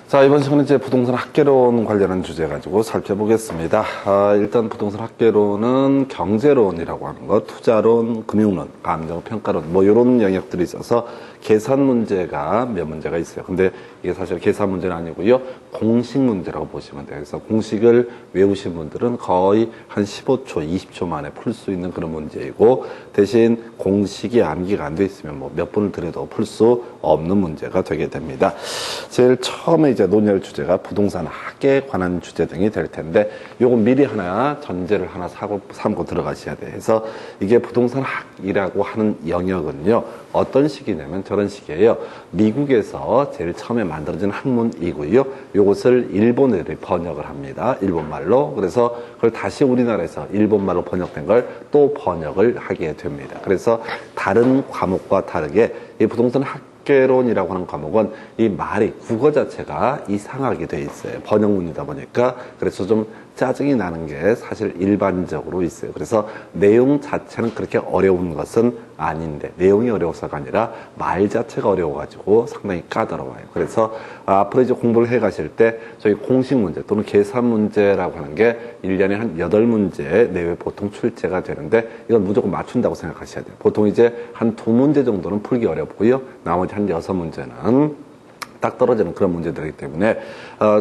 자, 이번 시간은 이제 부동산 학계론 관련한 주제 가지고 살펴보겠습니다. 일단 부동산 학계론은 경제론이라고 하는 것, 투자론, 금융론, 감정평가론, 뭐 이런 영역들이 있어서 계산 문제가 몇 문제가 있어요. 근데 이게 사실 계산 문제는 아니고요. 공식 문제라고 보시면 돼요. 그래서 공식을 외우신 분들은 거의 한 15초, 20초 만에 풀 수 있는 그런 문제이고, 대신 공식이 암기가 안 돼 있으면 뭐 몇 분을 들여도 풀 수 없는 문제가 되게 됩니다. 제일 처음에 이제 논의할 주제가 부동산 학에 관한 주제 등이 될 텐데, 요건 미리 하나 전제를 하나 삼고 들어가셔야 돼. 그래서 이게 부동산 학이라고 하는 영역은요, 어떤 식이냐면 저런 식이에요. 미국에서 제일 처음에 만들어진 학문이고요. 요것을 일본어로 번역을 합니다. 일본말로. 그래서 그걸 다시 우리나라에서 일본말로 번역된 걸 또 번역을 하게 됩니다. 그래서 다른 과목과 다르게 이 부동산 학계론이라고 하는 과목은 이 말이 국어 자체가 이상하게 돼 있어요. 번역문이다 보니까. 그래서 좀 짜증이 나는 게 사실 일반적으로 있어요. 그래서 내용 자체는 그렇게 어려운 것은 아닌데, 내용이 어려워서가 아니라 말 자체가 어려워가지고 상당히 까다로워요. 그래서 앞으로 이제 공부를 해 가실 때 저희 공식 문제 또는 계산 문제라고 하는 게 1년에 한 8문제 내외 보통 출제가 되는데, 이건 무조건 맞춘다고 생각하셔야 돼요. 보통 이제 한 2문제 정도는 풀기 어렵고요. 나머지 한 6문제는 딱 떨어지는 그런 문제들이기 때문에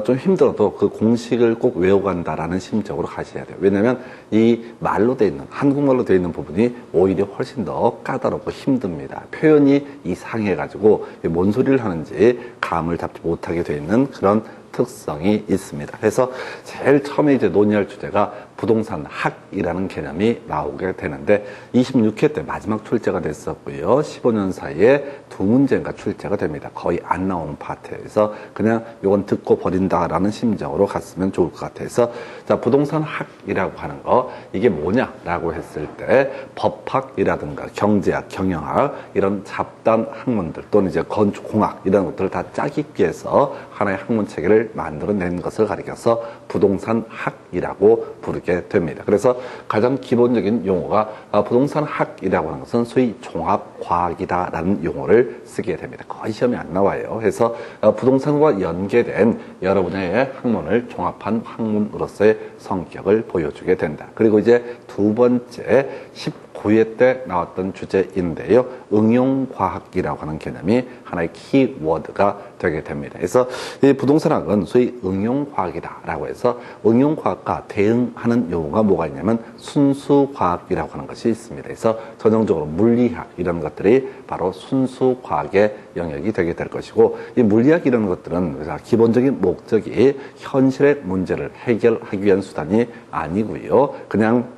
좀 힘들어도 그 공식을 꼭 외워간다라는 심적으로 가셔야 돼요. 왜냐하면 이 말로 돼 있는, 한국말로 돼 있는 부분이 오히려 훨씬 더 까다롭고 힘듭니다. 표현이 이상해가지고 뭔 소리를 하는지 감을 잡지 못하게 돼 있는 그런 특성이 있습니다. 그래서 제일 처음에 이제 논의할 주제가 부동산 학이라는 개념이 나오게 되는데, 26회 때 마지막 출제가 됐었고요. 15년 사이에 2문제인가 출제가 됩니다. 거의 안 나오는 파트에서 그냥 요건 듣고 버린다라는 심정으로 갔으면 좋을 것 같아요. 그래서 자, 부동산 학이라고 하는 거, 이게 뭐냐라고 했을 때 법학이라든가 경제학, 경영학 이런 잡다한 학문들 또는 이제 건축공학 이런 것들을 다 짜기 위해서 하나의 학문 체계를 만들어낸 것을 가리켜서 부동산 학이라고 부르게 됩니다. 그래서 가장 기본적인 용어가 부동산 학이라고 하는 것은 소위 종합과학이다라는 용어를 쓰게 됩니다. 거의 시험에 안 나와요. 그래서 부동산과 연계된 여러 분야의 학문을 종합한 학문으로서의 성격을 보여주게 된다. 그리고 이제 두 번째 19회 때 나왔던 주제인데요. 응용과학이라고 하는 개념이 하나의 키워드가 되게 됩니다. 그래서 이 부동산학은 소위 응용과학이다라고 해서 응용과학과 대응하는 용어가 뭐가 있냐면 순수과학이라고 하는 것이 있습니다. 그래서 전형적으로 물리학 이런 것들이 바로 순수과학의 영역이 되게 될 것이고, 이 물리학 이런 것들은 기본적인 목적이 현실의 문제를 해결하기 위한 수단이 아니고요. 그냥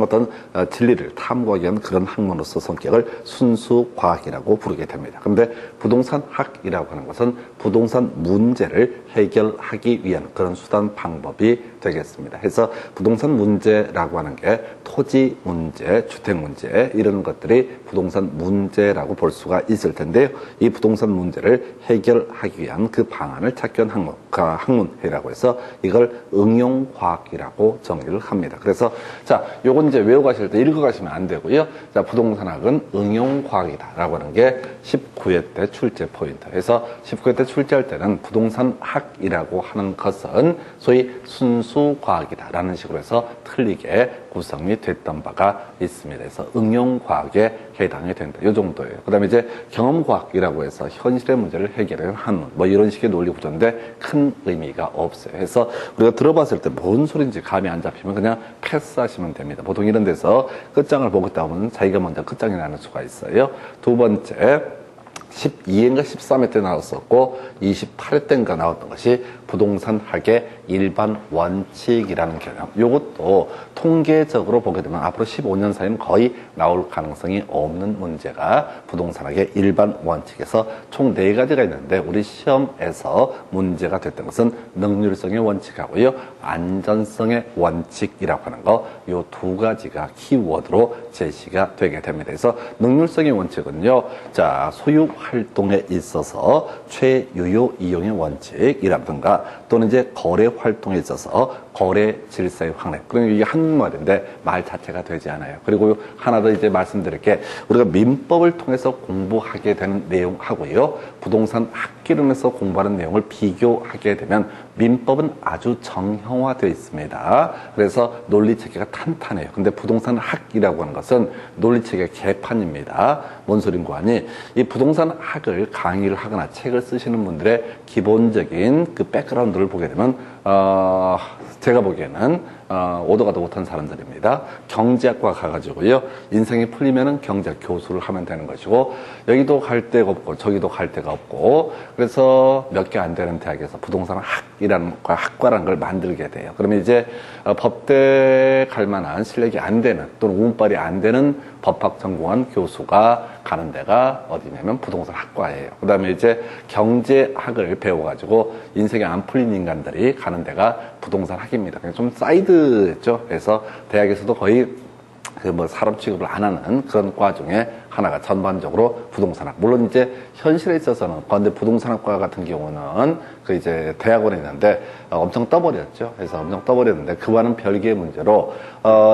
어떤 진리를 탐구하기 위한 그런 학문으로서 성격을 순수과학이라고 부르게 됩니다. 그런데 부동산학이라고 하는 것은 부동산 문제를 해결하기 위한 그런 수단 방법이 되겠습니다. 그래서 부동산 문제라고 하는 게 토지 문제, 주택 문제 이런 것들이 부동산 문제라고 볼 수가 있을 텐데요. 이 부동산 문제를 해결하기 위한 그 방안을 찾기 위한 학문이라고 해서 이걸 응용과학이라고 정의를 합니다. 그래서 자, 요건 이제 외워가실 때 읽어가시면 안 되고요. 자, 부동산학은 응용과학이다라고 하는 게 19회 때 출제 포인트. 그래서 19회 때 출제할 때는 부동산학이라고 하는 것은 소위 순수과학이다라는 식으로 해서 틀리게 구성이 됐던 바가 있습니다. 그래서 응용과학에 해당이 된다. 이 정도예요. 그 다음에 이제 경험과학이라고 해서 현실의 문제를 해결하는 학문, 뭐 이런 식의 논리 구조인데 큰 의미가 없어요. 그래서 우리가 들어봤을 때 뭔 소리인지 감이 안 잡히면 그냥 패스하시면 됩니다. 보통 이런 데서 끝장을 보겠다 하면 자기가 먼저 끝장이 나는 수가 있어요. 두 번째, 12회인가 13회 때 나왔었고 28회 때인가 나왔던 것이 부동산학의 일반 원칙이라는 개념. 이것도 통계적으로 보게 되면 앞으로 15년 사이는 거의 나올 가능성이 없는 문제가 부동산학의 일반 원칙에서 총 4가지가 있는데, 우리 시험에서 문제가 됐던 것은 능률성의 원칙하고요, 안전성의 원칙이라고 하는 거, 이 2가지가 키워드로 제시가 되게 됩니다. 그래서 능률성의 원칙은요, 자, 소유 활동에 있어서 최유효 이용의 원칙이라든가 또는 이제 거래 활동에 있어서 거래 질서의 확립. 그러니까 이게 한문말인데 말 자체가 되지 않아요. 그리고 하나 더 이제 말씀드릴 게 우리가 민법을 통해서 공부하게 되는 내용하고요. 부동산 학기론에서 공부하는 내용을 비교하게 되면 민법은 아주 정형화되어 있습니다. 그래서 논리체계가 탄탄해요. 근데 부동산 학이라고 하는 것은 논리체계 개판입니다. 뭔 소린고 하니 이 부동산 학을 강의를 하거나 책을 쓰시는 분들의 기본적인 그 백그라운드를 보게 되면 제가 보기에는 오도 가도 못한 사람들입니다. 경제학과 가가지고요. 인생이 풀리면은 경제학 교수를 하면 되는 것이고 여기도 갈 데가 없고 저기도 갈 데가 없고 그래서 몇 개 안 되는 대학에서 부동산 학이라는 학과라는 걸 만들게 돼요. 그러면 이제 법대 갈 만한 실력이 안 되는 또는 운빨이 안 되는 법학 전공한 교수가 가는 데가 어디냐면 부동산 학과예요. 그 다음에 이제 경제학을 배워가지고 인생이 안 풀린 인간들이 가는 데가 부동산 학입니다. 좀 사이드죠. 그래서 대학에서도 거의 사람 취급을 안 하는 그런 과 중에 하나가 전반적으로 부동산학. 물론 이제 현실에 있어서는 그런데 부동산학과 같은 경우는 그 이제 대학원에 있는데 엄청 떠버렸죠. 그래서 엄청 떠버렸는데 그와는 별개의 문제로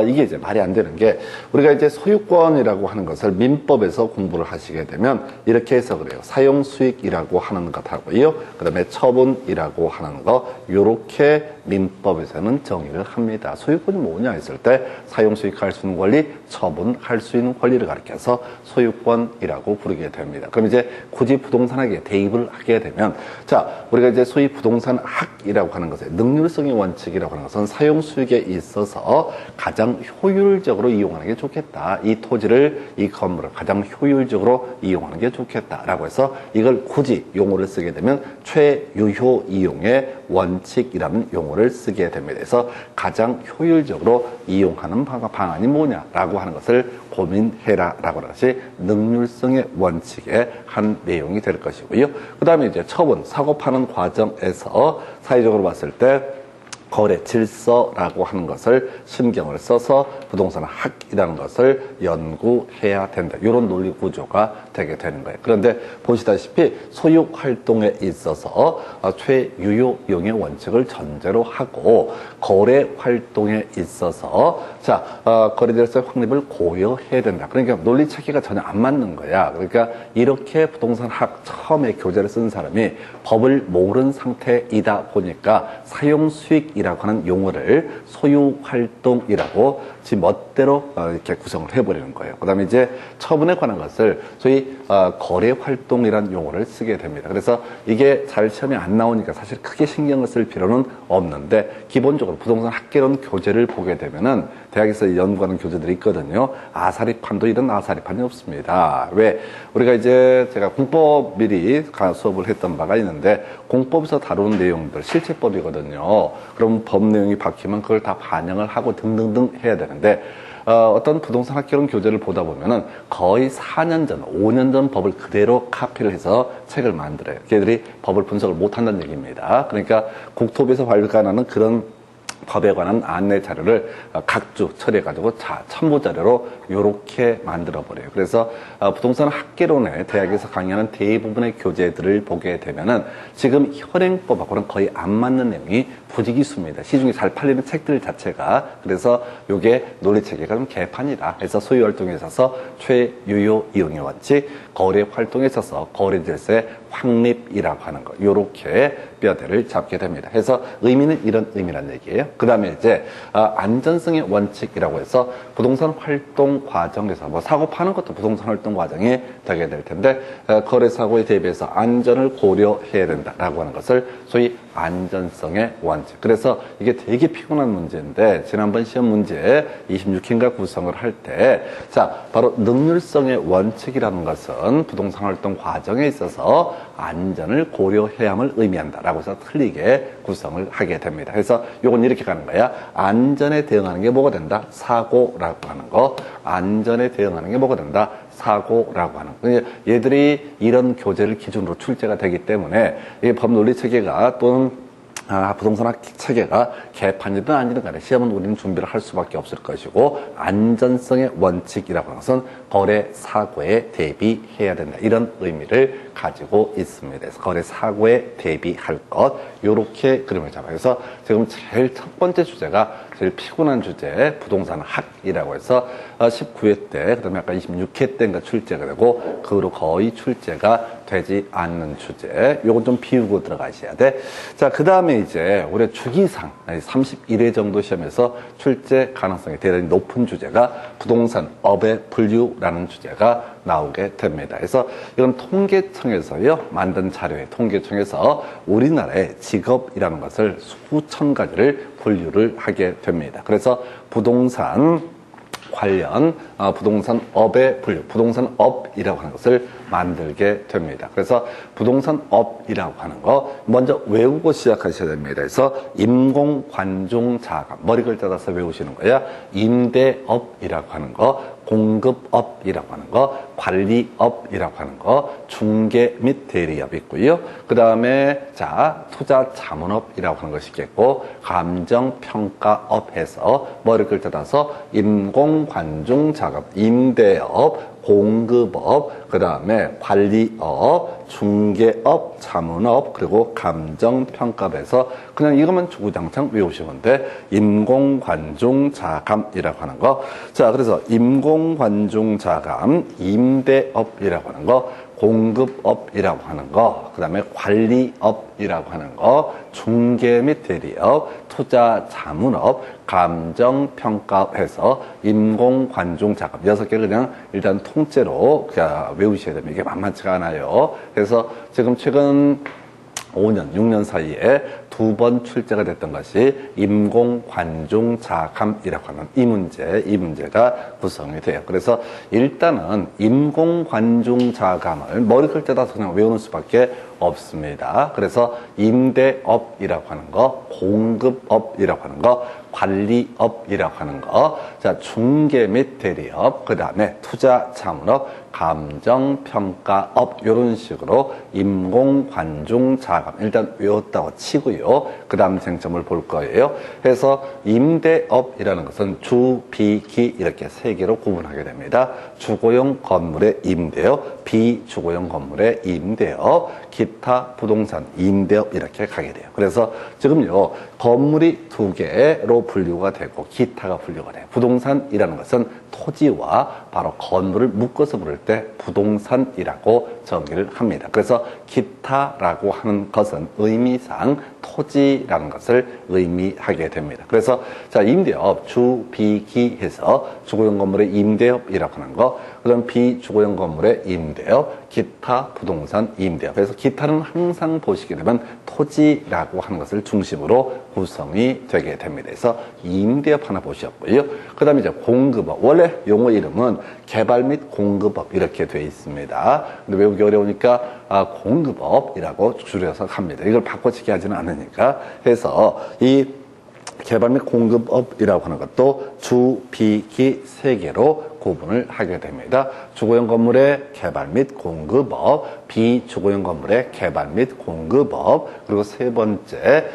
이게 이제 말이 안 되는 게 우리가 이제 소유권이라고 하는 것을 민법에서 공부를 하시게 되면 이렇게 해서 그래요. 사용 수익이라고 하는 것하고요. 그다음에 처분이라고 하는 거 요렇게 민법에서는 정의를 합니다. 소유권이 뭐냐 했을 때 사용 수익할 수 있는 권리, 처분할 수 있는 권리를 가리켜서 소유권이라고 부르게 됩니다. 그럼 이제 굳이 부동산학에 대입을 하게 되면 자, 우리가 이제 소위 부동산학이라고 하는 것의 능률성의 원칙이라고 하는 것은 사용 수익에 있어서 가장 효율적으로 이용하는 게 좋겠다. 이 토지를, 이 건물을 가장 효율적으로 이용하는 게 좋겠다라고 해서 이걸 굳이 용어를 쓰게 되면 최유효 이용의 원칙이라는 용어를 쓰게 됩니다. 그래서 가장 효율적으로 이용하는 방안이 뭐냐라고 하는 것을 고민해라라고 하는 것이 능률성의 원칙의 한 내용이 될 것이고요. 그 다음에 이제 처분, 사고 파는 과정에서 사회적으로 봤을 때 거래 질서라고 하는 것을 신경을 써서 부동산 학이라는 것을 연구해야 된다. 이런 논리 구조가 되게 되는 거예요. 그런데 보시다시피 소유 활동에 있어서 최유효용의 원칙을 전제로 하고 거래 활동에 있어서 거래 질서의 확립을 고려해야 된다. 그러니까 논리 체계가 전혀 안 맞는 거야. 그러니까 이렇게 부동산 학 처음에 교재를 쓴 사람이 법을 모르는 상태이다 보니까 사용 수익이라고 하는 용어를 소유활동이라고 지 멋대로 이렇게 구성을 해버리는 거예요. 그 다음에 이제 처분에 관한 것을 소위 거래활동이라는 용어를 쓰게 됩니다. 그래서 이게 잘 시험에 안 나오니까 사실 크게 신경을 쓸 필요는 없는데 기본적으로 부동산 학개론 교재를 보게 되면은 대학에서 연구하는 교재들이 있거든요. 아사리판도 이런 아사리판이 없습니다. 왜? 우리가 이제 제가 공법 미리 수업을 했던 바가 있는데 공법에서 다루는 내용들 실체법이거든요. 그럼 법 내용이 바뀌면 그걸 다 반영을 하고 등등등 해야 되는데 어떤 부동산 학개론 교재를 보다 보면은 거의 4년 전, 5년 전 법을 그대로 카피를 해서 책을 만들어요. 걔들이 법을 분석을 못 한다는 얘기입니다. 그러니까 국토부에서 발간하는 그런 법에 관한 안내 자료를 각주 처리해가지고 첨부 자료로 요렇게 만들어버려요. 그래서 부동산 학개론에 대학에서 강의하는 대부분의 교재들을 보게 되면은 지금 현행법하고는 거의 안 맞는 내용이 부지기수입니다. 시중에 잘 팔리는 책들 자체가. 그래서 요게 논리체계가 좀 개판이다. 그래서 소유활동에 있어서 최유효 이용의 원칙, 거래 활동에 있어서 거래 질서의 확립이라고 하는 거. 요렇게 뼈대를 잡게 됩니다. 그래서 의미는 이런 의미란 얘기예요. 그 다음에 이제 안전성의 원칙이라고 해서 부동산 활동 과정에서 뭐 사고 파는 것도 부동산 활동 과정이 되게 될 텐데 거래 사고에 대비해서 안전을 고려해야 된다라고 하는 것을 소위 안전성의 원칙. 그래서 이게 되게 피곤한 문제인데 지난번 시험 문제 26회인가 구성을 할 때 바로 능률성의 원칙이라는 것은 부동산 활동 과정에 있어서 안전을 고려해야함을 의미한다라고 해서 틀리게 구성을 하게 됩니다. 그래서 요건 이렇게 가는 거야. 안전에 대응하는 게 뭐가 된다? 사고라고 하는 거. 안전에 대응하는 게 뭐가 된다? 사고라고 하는 거. 얘들이 이런 교재를 기준으로 출제가 되기 때문에 이 법 논리 체계가 또는 부동산학 체계가 개판이든 아니든 간에 시험은 우리는 준비를 할 수밖에 없을 것이고 안전성의 원칙이라고 하는 것은 거래 사고에 대비해야 된다. 이런 의미를 가지고 있습니다. 그래서 거래 사고에 대비할 것, 요렇게 그림을 잡아요. 그래서 지금 제일 첫 번째 주제가 제일 피곤한 주제, 부동산 학이라고 해서 19회 때, 그 다음에 아까 26회 때인가 출제가 되고, 그 후로 거의 출제가 되지 않는 주제. 요건 좀 비우고 들어가셔야 돼. 자, 그 다음에 이제 올해 주기상 31회 정도 시험에서 출제 가능성이 대단히 높은 주제가 부동산 업의 분류라는 주제가 나오게 됩니다. 그래서 이건 통계청에서요, 만든 자료에 통계청에서 우리나라의 직업이라는 것을 수천 가지를 분류를 하게 됩니다. 그래서 부동산 관련 부동산업의 분류, 부동산업이라고 하는 것을 만들게 됩니다. 그래서 부동산업이라고 하는 거 먼저 외우고 시작하셔야 됩니다. 그래서 임공관중자감, 머리 글자 따서 외우시는 거야. 임대업이라고 하는 거, 공급업이라고 하는 거, 관리업이라고 하는 거, 중개 및 대리업 있고요. 그 다음에 자 투자자문업이라고 하는 것이 있겠고, 감정평가업 해서 머리 글자 따서 임공관중자감, 임대업, 공급업, 그 다음에 관리업, 중개업, 자문업, 그리고 감정평가업에서 그냥 이것만 주구장창 외우시면 돼. 임공관중자감이라고 하는 거. 자, 그래서 임공관중자감, 임대업이라고 하는 거, 공급업이라고 하는 거, 그 다음에 관리업이라고 하는 거, 중개 및 대리업, 투자자문업, 감정평가업 해서 임공관중자감 6개 그냥 일단 통째로 외우셔야 됩니다. 이게 만만치가 않아요. 그래서 지금 최근 5년, 6년 사이에 2번 출제가 됐던 것이 임공관중자감이라고 하는 이 문제가 구성이 돼요. 그래서 일단은 임공관중자감을 머리 글자 따서 그냥 외우는 수밖에 없습니다. 그래서 임대업이라고 하는 거, 공급업이라고 하는 거, 관리업이라고 하는 거, 자, 중개 및 대리업, 그 다음에 투자자문업, 감정평가업, 이런 식으로 임공관중자감 일단 외웠다고 치고요. 그 다음 쟁점을 볼 거예요. 그래서 임대업이라는 것은 주, 비, 기 이렇게 세 개로 구분하게 됩니다. 주거용 건물의 임대업, 비주거용 건물의 임대업, 기타 부동산 임대업 이렇게 가게 돼요. 그래서 지금요, 건물이 2개로 분류가 되고 기타가 분류가 돼요. 부동산이라는 것은 토지와 바로 건물을 묶어서 부를 때 부동산이라고 정의를 합니다. 그래서 기타라고 하는 것은 의미상 토지라는 것을 의미하게 됩니다. 그래서 자, 임대업 주, 비, 기 해서 주거용 건물의 임대업이라고 하는 거, 그다음 비주거용 건물의 임대업, 기타 부동산 임대업. 그래서 기타는 항상 보시게 되면 토지라고 하는 것을 중심으로 구성이 되게 됩니다. 그래서 임대업 하나 보셨고요. 그 다음에 이제 공급업. 원래 용어 이름은 개발 및 공급업 이렇게 되어 있습니다. 근데 외우기 어려우니까 공급업이라고 줄여서 합니다. 이걸 바꿔치기 하지는 않으니까. 해서 이 개발 및 공급업이라고 하는 것도 주, 비, 기 세 개로 구분을 하게 됩니다. 주거용 건물의 개발 및 공급업, 비주거용 건물의 개발 및 공급업, 그리고 세 번째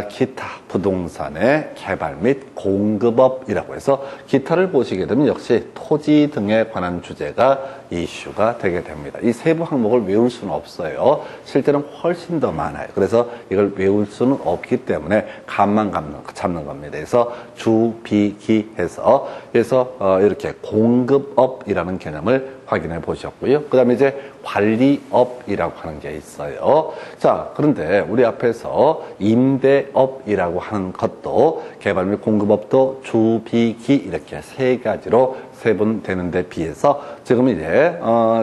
기타 부동산의 개발 및 공급업이라고 해서 기타를 보시게 되면 역시 토지 등에 관한 주제가 이슈가 되게 됩니다. 이 세부 항목을 외울 수는 없어요. 실제는 훨씬 더 많아요. 그래서 이걸 외울 수는 없기 때문에 감만 잡는 겁니다. 그래서 주, 비, 기 해서 이렇게 공급업이라는 개념을 확인해 보셨고요. 그 다음에 이제 관리업이라고 하는 게 있어요. 자, 그런데 우리 앞에서 임대업이라고 하는 것도 개발 및 공급업도 주, 비, 기 이렇게 세 가지로 세분되는 데 비해서 지금 이제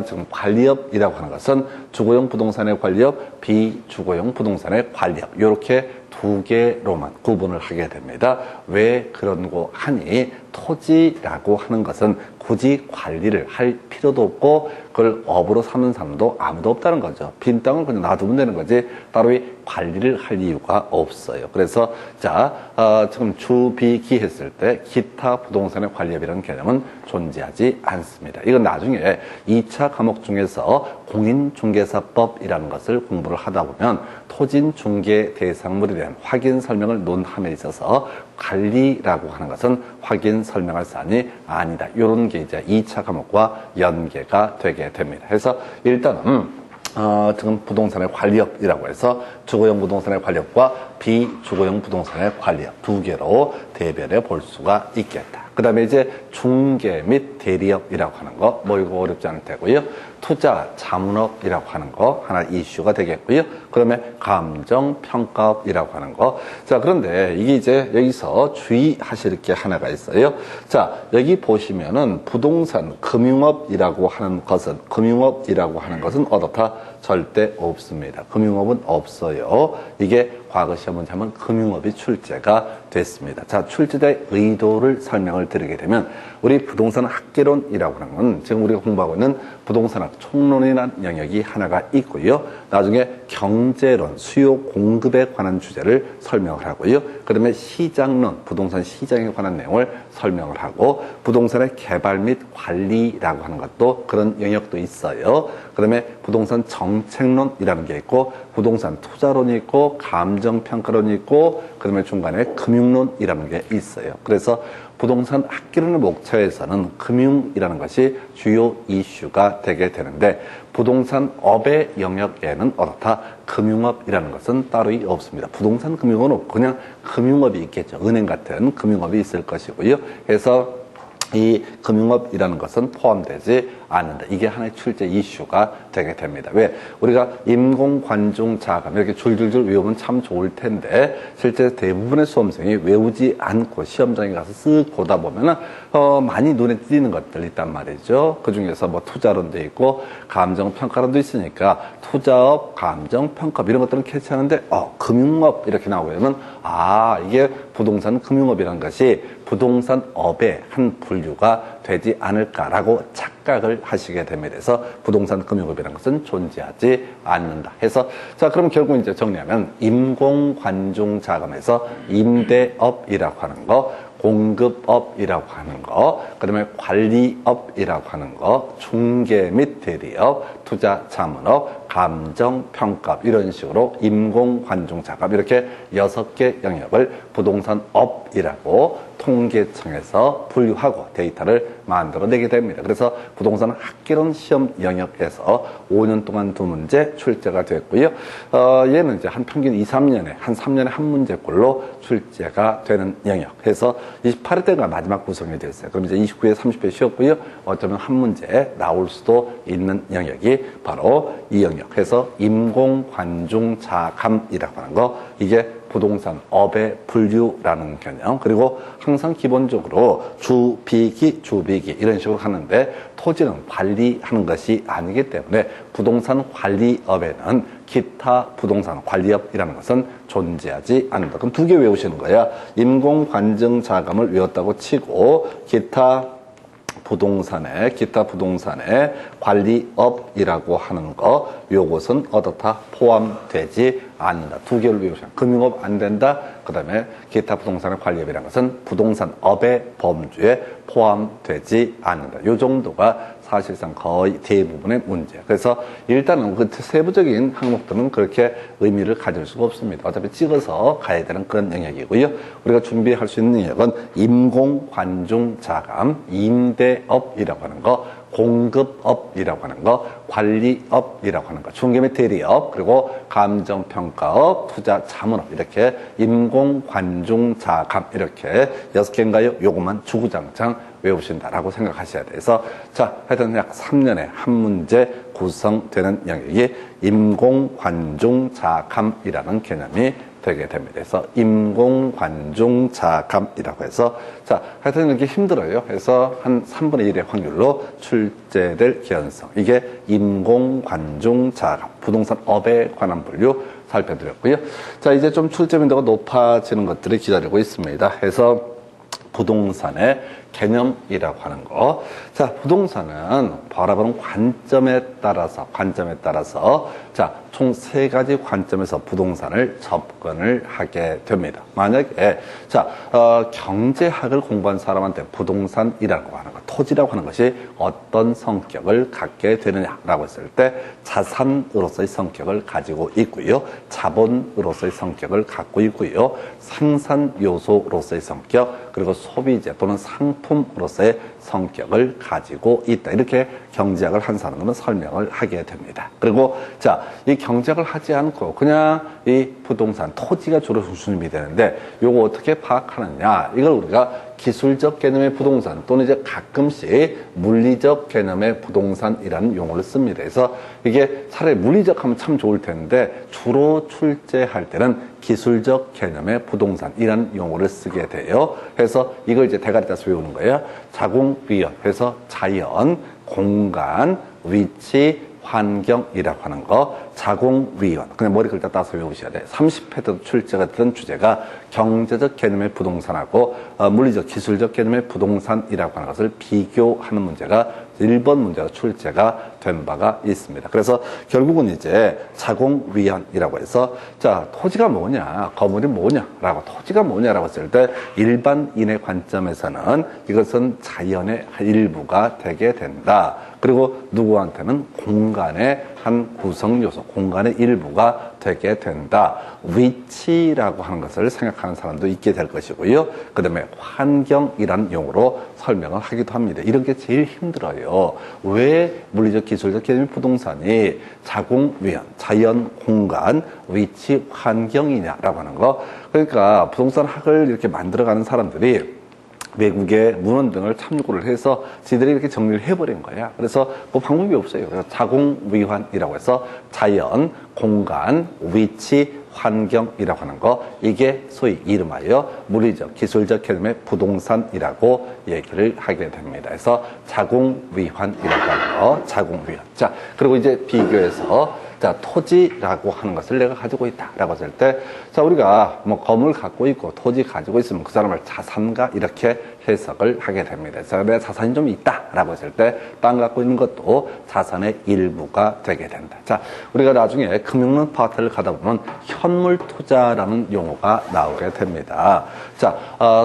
지금 관리업이라고 하는 것은 주거용 부동산의 관리업, 비주거용 부동산의 관리업 이렇게 2개로만 구분을 하게 됩니다. 왜 그런고 하니 토지라고 하는 것은 굳이 관리를 할 필요도 없고 그걸 업으로 삼는 사람도 아무도 없다는 거죠. 빈 땅을 그냥 놔두면 되는 거지 따로 관리를 할 이유가 없어요. 그래서 자 지금 주, 비, 기 했을 때 기타 부동산의 관리업이라는 개념은 존재하지 않습니다. 이건 나중에 2차 과목 중에서 공인중개사법이라는 것을 공부를 하다 보면 토진중개 대상물에 대한 확인 설명을 논함에 있어서 관리라고 하는 것은 확인 설명할 사안이 아니다. 이런 게 이제 2차 과목과 연계가 되게 됩니다. 그래서 일단은 지금 부동산의 관리업이라고 해서 주거용 부동산의 관리업과 비주거용 부동산의 관리업 두 개로 대별해 볼 수가 있겠다. 그 다음에 이제 중개 및 대리업이라고 하는 거, 뭐 이거 어렵지 않을 테고요. 투자, 자문업이라고 하는 거 하나 이슈가 되겠고요. 그 다음에 감정평가업이라고 하는 거. 자, 그런데 이게 이제 여기서 주의하실 게 하나가 있어요. 자, 여기 보시면은 부동산 금융업이라고 하는 것은, 어떻다? 절대 없습니다. 금융업은 없어요. 이게 과거 시험 문제 하면 금융업이 출제가 됐습니다. 자, 출제자의 의도를 설명을 드리게 되면 우리 부동산 학개론이라고 하는 건 지금 우리가 공부하고 있는 부동산학 총론이라는 영역이 하나가 있고요. 나중에 경제론, 수요 공급에 관한 주제를 설명을 하고요. 그 다음에 시장론, 부동산 시장에 관한 내용을 설명을 하고 부동산의 개발 및 관리라고 하는 것도 그런 영역도 있어요. 그 다음에 부동산 정책론이라는 게 있고 부동산 투자론이 있고 감정평가론이 있고 그 다음에 중간에 금융론이라는 게 있어요. 그래서 부동산 학개론의 목차에서는 금융이라는 것이 주요 이슈가 되게 되는데 부동산 업의 영역에는 어떻다? 금융업이라는 것은 따로 없습니다. 부동산 금융은 없고 그냥 금융업이 있겠죠. 은행 같은 금융업이 있을 것이고요. 그래서 이 금융업이라는 것은 포함되지 않는다. 이게 하나의 출제 이슈가 되게 됩니다. 왜? 우리가 임공관중자감 이렇게 줄줄줄 외우면 참 좋을 텐데 실제 대부분의 수험생이 외우지 않고 시험장에 가서 쓱 보다 보면은 많이 눈에 띄는 것들 있단 말이죠. 그 중에서 뭐 투자론도 있고 감정평가론도 있으니까 투자업, 감정평가 이런 것들은 캐치하는데 금융업 이렇게 나오면 이게 부동산 금융업이라는 것이 부동산 업의 한 분류가 되지 않을까라고 착각을 하시게 됩니다. 그래서 부동산 금융업이라는 것은 존재하지 않는다. 해서 자, 그럼 결국 이제 정리하면 임공관중자금에서 임대업이라고 하는 거, 공급업이라고 하는 거, 그 다음에 관리업이라고 하는 거, 중개 및 대리업, 투자 자문업, 감정평가업 이런 식으로 임공관중자금 이렇게 6개 영역을 부동산업이라고 통계청에서 분류하고 데이터를 만들어내게 됩니다. 그래서 부동산 학개론 시험 영역에서 5년 동안 2문제 출제가 됐고요. 얘는 이제 한 평균 2, 3년에 한 3년에 한 문제꼴로 출제가 되는 영역. 해서 28회 때가 마지막 구성이 되었어요. 그럼 이제 29회, 30회 쉬었고요. 어쩌면 한 문제 나올 수도 있는 영역이 바로 이 영역. 해서 임공관중자감이라고 하는 거, 이게 부동산 업의 분류라는 개념. 그리고 항상 기본적으로 주비기 이런 식으로 하는데 토지는 관리하는 것이 아니기 때문에 부동산 관리업에는 기타 부동산 관리업이라는 것은 존재하지 않는다. 그럼 2개 외우시는 거야. 임공관중자금을 외웠다고 치고 기타 부동산의 관리업이라고 하는 거, 요것은 어떻다? 포함되지 않는다. 2개를 외우시면 금융업 안 된다. 그 다음에 기타 부동산의 관리업이라는 것은 부동산업의 범주에 포함되지 않는다. 요 정도가 사실상 거의 대부분의 문제. 그래서 일단은 그 세부적인 항목들은 그렇게 의미를 가질 수가 없습니다. 어차피 찍어서 가야 되는 그런 영역이고요. 우리가 준비할 수 있는 영역은 임공관중자감, 임대업이라고 하는 거, 공급업이라고 하는 거, 관리업이라고 하는 거, 중개 및 대리업, 그리고 감정평가업, 투자 자문업 이렇게 임공관중자감 이렇게 6개인가요? 요것만 주구장창 외우신다라고 생각하셔야 돼서 자, 하여튼 약 3년에 한 문제 구성되는 영역이 임공관중자감이라는 개념이 되게 됩니다. 그래서 임공관중자감이라고 해서 자, 하여튼 이렇게 힘들어요. 그래서 한 3분의 1의 확률로 출제될 개연성. 이게 임공관중자감, 부동산업에 관한 분류 살펴드렸고요. 자, 이제 좀 출제 빈도가 높아지는 것들이 기다리고 있습니다. 그래서 부동산의 개념이라고 하는 거. 자, 부동산은 바라보는 관점에 따라서 자, 총 3가지 관점에서 부동산을 접근을 하게 됩니다. 만약에 자, 경제학을 공부한 사람한테 부동산이라고 하는 것, 토지라고 하는 것이 어떤 성격을 갖게 되느냐라고 했을 때 자산으로서의 성격을 가지고 있고요. 자본으로서의 성격을 갖고 있고요. 생산 요소로서의 성격, 그리고 소비재 또는 상품으로서의 성격을 가지고 있다. 이렇게 경제학을 한 사람은 설명을 하게 됩니다. 그리고 자, 이 경제학을 하지 않고 그냥 이 부동산, 토지가 주로 중심이 되는데 요거 어떻게 파악하느냐? 이걸 우리가 기술적 개념의 부동산 또는 이제 가끔씩 물리적 개념의 부동산이라는 용어를 씁니다. 그래서 이게 차라리 물리적 하면 참 좋을 텐데 주로 출제할 때는 기술적 개념의 부동산이라는 용어를 쓰게 돼요. 그래서 이걸 이제 대가리 따서 외우는 거예요. 자공위원, 그래서 자연, 공간, 위치, 환경이라고 하는 거, 자공위원. 그냥 머리 글자 따서 외우셔야 돼. 30회 때도 출제가 됐던 주제가 경제적 개념의 부동산하고 물리적, 기술적 개념의 부동산이라고 하는 것을 비교하는 문제가 1번 문제가 출제가 된 바가 있습니다. 그래서 결국은 이제 자공위원이라고 해서 자, 토지가 뭐냐, 건물이 뭐냐라고, 토지가 뭐냐라고 했을 때 일반인의 관점에서는 이것은 자연의 일부가 되게 된다. 그리고 누구한테는 공간의 한 구성 요소, 공간의 일부가 되게 된다. 위치라고 하는 것을 생각하는 사람도 있게 될 것이고요. 그 다음에 환경이라는 용어로 설명을 하기도 합니다. 이런 게 제일 힘들어요. 왜 물리적, 기술적 개념의 부동산이 자공위원, 자연, 공간, 위치, 환경이냐라고 하는 거. 그러니까 부동산 학을 이렇게 만들어가는 사람들이 외국의 문헌 등을 참고를 해서 지들이 이렇게 정리를 해버린 거야. 그래서 뭐 방법이 없어요. 그래서 자공위환이라고 해서 자연, 공간, 위치, 환경이라고 하는 거, 이게 소위 이름하여 물리적, 기술적 개념의 부동산이라고 얘기를 하게 됩니다. 그래서 자공위환이라고 하는 거, 자공위환. 자, 그리고 이제 비교해서 자, 토지라고 하는 것을 내가 가지고 있다라고 했을 때, 자, 우리가 뭐 건물 갖고 있고 토지 가지고 있으면 그 사람을 자산가 이렇게 해석을 하게 됩니다. 그래서 내 자산이 좀 있다라고 했을 때 땅 갖고 있는 것도 자산의 일부가 되게 된다. 자, 우리가 나중에 금융론 파트를 가다 보면 현물 투자라는 용어가 나오게 됩니다. 자,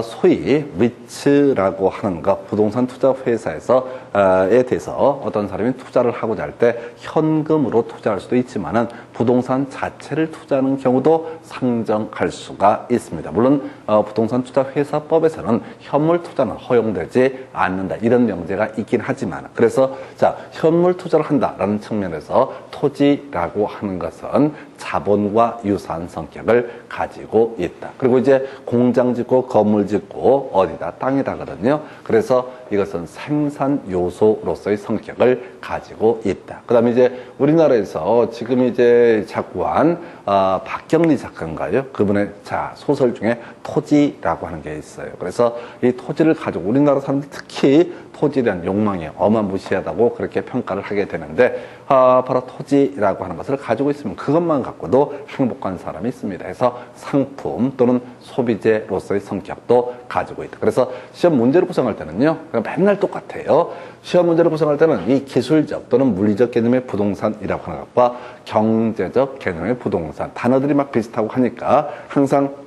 소위 리츠라고 하는 것, 부동산 투자 회사에서에 대해서 어떤 사람이 투자를 하고자 할 때 현금으로 투자할 수도 있지만은 부동산 자체를 투자하는 경우도 상정할 수가 있습니다. 물론 부동산 투자 회사법에서는 현물 투자는 허용되지 않는다, 이런 명제가 있긴 하지만, 그래서 자, 현물 투자를 한다라는 측면에서 토지라고 하는 것은 자본과 유사한 성격을 가지고 있다. 그리고 이제 공장 짓고 건물 짓고 어디다, 땅에다거든요. 그래서 이것은 생산 요소로서의 성격을 가지고 있다. 그 다음에 이제 우리나라에서 지금 이제 작고한 박경리 작가인가요? 그분의 소설 중에 토지라고 하는 게 있어요. 그래서 이 토지를 가지고 우리나라 사람들 특히 토지에 대한 욕망이 어마무시하다고 그렇게 평가를 하게 되는데, 바로 토지라고 하는 것을 가지고 있으면 그것만 갖고도 행복한 사람이 있습니다. 그래서 상품 또는 소비재로서의 성격도 가지고 있다. 그래서 시험 문제를 구성할 때는요, 맨날 똑같아요. 시험 문제를 구성할 때는 이 기술적 또는 물리적 개념의 부동산이라고 하는 것과 경제적 개념의 부동산, 단어들이 막 비슷하고 하니까 항상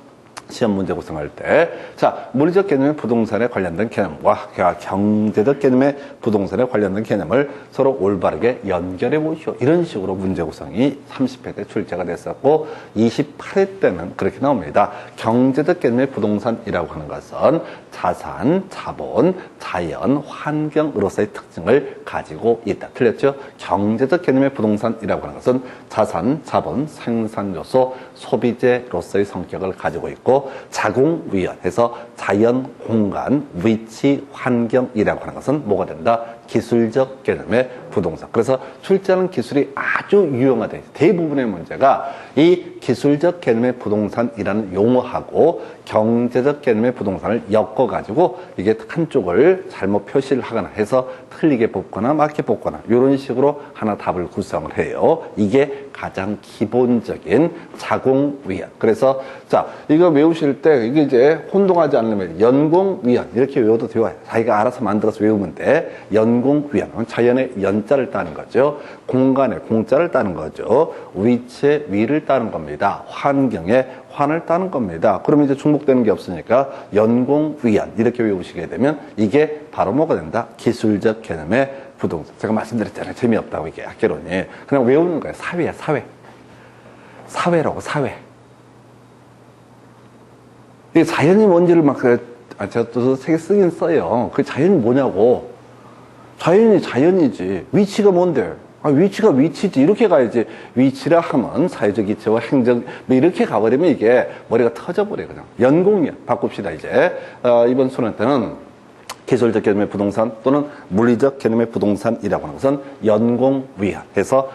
시험 문제 구성할 때, 자, 물리적 개념의 부동산에 관련된 개념과 경제적 개념의 부동산에 관련된 개념을 서로 올바르게 연결해 보시오. 이런 식으로 문제 구성이 30회 때 출제가 됐었고, 28회 때는 그렇게 나옵니다. 경제적 개념의 부동산이라고 하는 것은 자산, 자본, 자연, 환경으로서의 특징을 가지고 있다. 틀렸죠? 경제적 개념의 부동산이라고 하는 것은 자산, 자본, 생산 요소, 소비재로서의 성격을 가지고 있고, 자공위원해서 자연, 공간, 위치, 환경이라고 하는 것은 뭐가 된다? 기술적 개념의 부동산. 그래서 출제하는 기술이 아주 유용하다. 대부분의 문제가 이 기술적 개념의 부동산이라는 용어하고 경제적 개념의 부동산을 엮어가지고 이게 한쪽을 잘못 표시를 하거나 해서 틀리게 뽑거나 맞게 뽑거나 이런 식으로 하나 답을 구성을 해요. 이게 가장 기본적인 자공위원. 그래서 자, 이거 외우실 때 이게 이제 혼동하지 않으면 연공위원 이렇게 외워도 돼요. 자기가 알아서 만들어서 외우면 돼. 연공위원, 자연의 연자를 따는 거죠. 공간의 공자를 따는 거죠. 위치의 위를 따는 겁니다. 환경의 환을 따는 겁니다. 그러면 이제 중복되는 게 없으니까 연공위원 이렇게 외우시게 되면 이게 바로 뭐가 된다? 기술적 개념의 부동산. 제가 말씀드렸잖아요. 재미없다고 이게 학개론이. 그냥 외우는 거예요. 사회야, 사회. 사회라고, 사회. 이게 자연이 뭔지를 막 제가 또 책 쓰긴 써요. 그 자연이 뭐냐고. 자연이 자연이지. 위치가 뭔데? 위치가 위치지. 이렇게 가야지. 위치라 하면 사회적 이치와 행정, 뭐 이렇게 가버리면 이게 머리가 터져버려, 그냥. 연공이야. 바꿉시다, 이제. 이번 수능 때는 기술적 개념의 부동산 또는 물리적 개념의 부동산이라고 하는 것은 연공위한 해서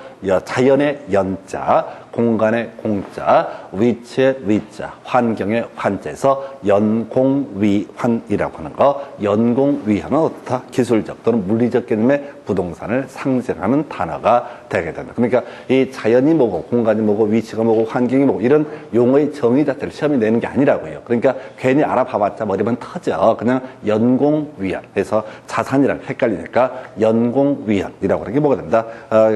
자연의 연자, 공간의 공자, 위치의 위자, 환경의 환자에서 연공위환이라고 하는 거. 연공위환은 어떻다? 기술적 또는 물리적 개념의 부동산을 상징하는 단어가 되게 된다. 그러니까 이 자연이 뭐고 공간이 뭐고 위치가 뭐고 환경이 뭐고 이런 용어의 정의 자체를 시험이 내는 게 아니라고요. 그러니까 괜히 알아봐봤자 머리만 터져. 그냥 연공위환 해서 자산이랑 헷갈리니까 연공위환이라고 하는 게 뭐가 된다?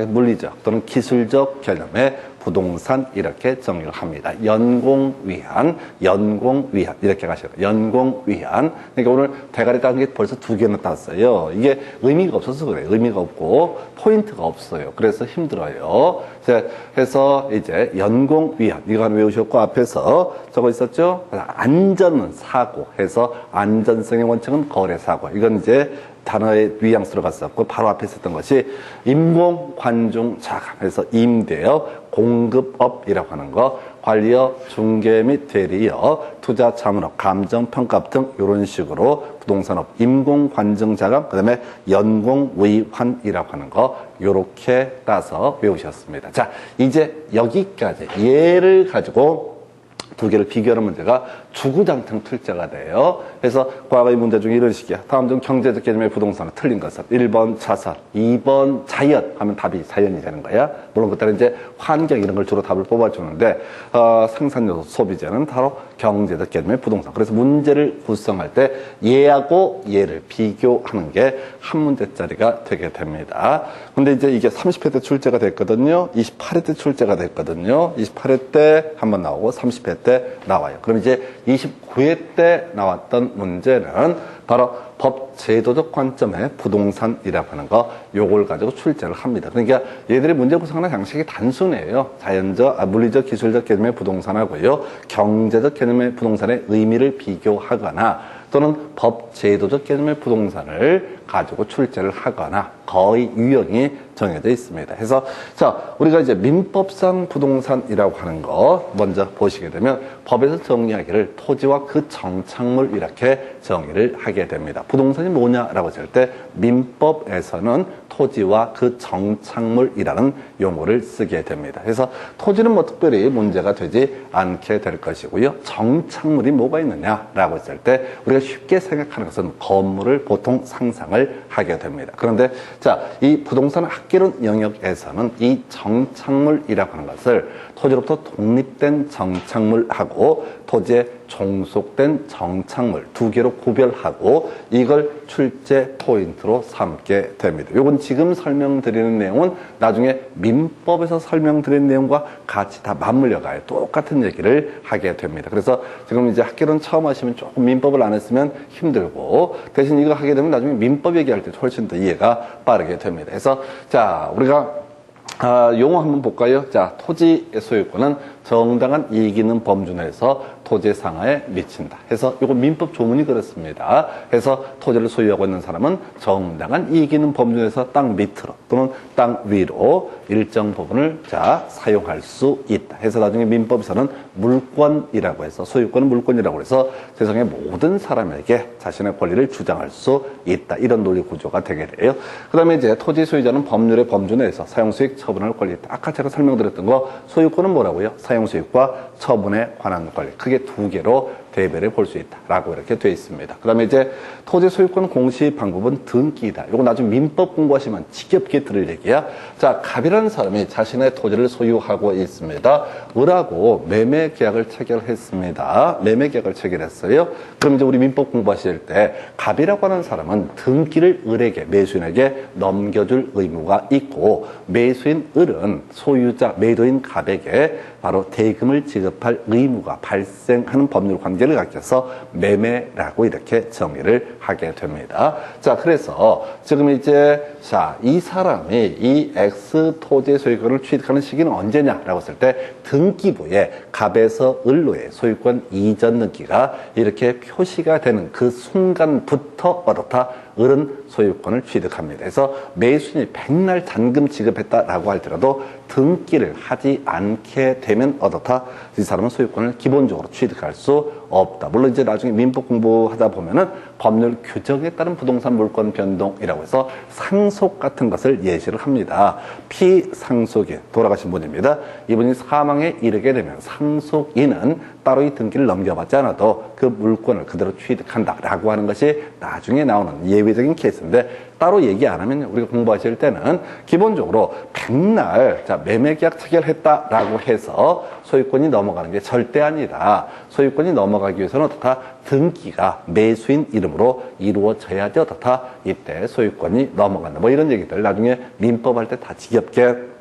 물리적 또는 기술적 개념의 부동산 이렇게 정의를 합니다. 연공위한 이렇게 가셔요. 연공위한. 그러니까 오늘 대가리 딴 게 벌써 2개나 땄어요. 이게 의미가 없어서 그래요. 의미가 없고 포인트가 없어요. 그래서 힘들어요. 그래서 이제 연공위한 이거 하나 외우셨고 앞에서 적어 있었죠. 안전은 사고 해서 안전성의 원칙은 거래사고. 이건 이제 단어의 뉘앙스로 갔었고 바로 앞에 있었던 것이 임공관중자감 해서 임대업, 공급업이라고 하는 거, 관리업, 중개 및 대리업, 투자 자문업, 감정평가업 등 이런 식으로 부동산업, 임공관중자감, 그 다음에 연공위환이라고 하는 거 요렇게 따서 외우셨습니다. 자, 이제 여기까지 얘를 가지고 2개를 비교하는 문제가 주구장창 출제가 돼요. 그래서 과거의 문제 중에 이런 식이야. 다음 중 경제적 개념의 부동산은 틀린 것은 1번 자산, 2번 자연 하면 답이 자연이 되는 거야. 물론 그때는 이제 환경 이런 걸 주로 답을 뽑아주는데 생산요소 소비재는 바로 경제적 개념의 부동산. 그래서 문제를 구성할 때 얘하고 얘를 비교하는 게 한 문제짜리가 되게 됩니다. 근데 이제 이게 30회 때 출제가 됐거든요. 28회 때 출제가 됐거든요. 28회 때 한번 나오고 30회 때 나와요. 그럼 이제 29회 때 나왔던 문제는 바로 법 제도적 관점의 부동산이라고 하는 거 요걸 가지고 출제를 합니다. 그러니까 얘들의 문제 구성하는 양식이 단순해요. 자연적, 물리적, 기술적 개념의 부동산하고요. 경제적 개념의 부동산의 의미를 비교하거나 또는 법 제도적 개념의 부동산을 가지고 출제를 하거나 거의 유형이 정해져 있습니다. 그래서 자, 우리가 이제 민법상 부동산이라고 하는 거 먼저 보시게 되면 법에서 정의하기를 토지와 그 정착물 이렇게 정의를 하게 됩니다. 부동산이 뭐냐라고 했을 때 민법에서는 토지와 그 정착물이라는 용어를 쓰게 됩니다. 그래서 토지는 뭐 특별히 문제가 되지 않게 될 것이고요. 정착물이 뭐가 있느냐라고 했을 때 우리가 쉽게 생각하는 것은 건물을 보통 상상을 하게 됩니다. 그런데 자, 이 부동산 학개론 영역에서는 이 정착물이라고 하는 것을 토지로부터 독립된 정착물하고 토지에 종속된 정착물 2개로 구별하고 이걸 출제 포인트로 삼게 됩니다. 이건 지금 설명드리는 내용은 나중에 민법에서 설명드리는 내용과 같이 다 맞물려 가요. 똑같은 얘기를 하게 됩니다. 그래서 지금 이제 학개론 처음 하시면 조금 민법을 안 했으면 힘들고 대신 이거 하게 되면 나중에 민법 얘기할 때 훨씬 더 이해가 빠르게 됩니다. 그래서 자, 우리가 용어 한번 볼까요? 자, 토지 소유권은 정당한 이익 있는 범주 내에서 토지 상하에 미친다. 해서 이거 민법 조문이 그렇습니다. 해서 토지를 소유하고 있는 사람은 정당한 이익 있는 범주 내에서 땅 밑으로 또는 땅 위로 일정 부분을 사용할 수 있다. 해서 나중에 민법에서는 물권이라고 해서 소유권은 물권이라고 해서 세상의 모든 사람에게 자신의 권리를 주장할 수 있다. 이런 논리 구조가 되게 돼요. 그 다음에 이제 토지 소유자는 법률의 범주 내에서 사용수익 처분할 권리 있다. 아까 제가 설명드렸던 거 소유권은 뭐라고요? 사용수익과 처분에 관한 권리. 크게 2개로 대별해 볼 수 있다라고 이렇게 되어 있습니다. 그 다음에 이제 토지 소유권 공시 방법은 등기이다. 이거 나중에 민법 공부하시면 지겹게 들을 얘기야. 자, 갑이라는 사람이 자신의 토지를 소유하고 있습니다. 을하고 매매 계약을 체결했습니다. 매매 계약을 체결했어요. 그럼 이제 우리 민법 공부하실 때 갑이라고 하는 사람은 등기를 을에게, 매수인에게 넘겨줄 의무가 있고 매수인 을은 소유자, 매도인 갑에게 바로 대금을 지급할 의무가 발생하는 법률 관계 얘기를 가르쳐서 매매라고 이렇게 정의를 하게 됩니다. 자, 그래서 지금 이제 자, 이 사람이 이 X 토지의 소유권을 취득하는 시기는 언제냐라고 했을 때 등기부에 갑에서 을로의 소유권 이전 등기가 이렇게 표시가 되는 그 순간부터 어떻다? 을은 소유권을 취득합니다. 그래서 매수인이 백날 잔금 지급했다라고 할지라도 등기를 하지 않게 되면 어떻다? 이 사람은 소유권을 기본적으로 취득할 수 없다. 물론 이제 나중에 민법 공부하다 보면은 법률 규정에 따른 부동산 물권 변동이라고 해서 상속 같은 것을 예시를 합니다. 피상속인, 돌아가신 분입니다. 이분이 사망에 이르게 되면 상속인은 따로 이 등기를 넘겨받지 않아도 그 물권을 그대로 취득한다라고 하는 것이 나중에 나오는 예외적인 케이스인데 따로 얘기 안 하면 우리가 공부하실 때는 기본적으로 백날 자, 매매계약 체결했다라고 해서 소유권이 넘어가는 게 절대 아니라 소유권이 넘어가기 위해서는 어떻다? 등기가 매수인 이름으로 이루어져야지 어떻다? 이때 소유권이 넘어간다. 뭐 이런 얘기들 나중에 민법할 때 다 지겹게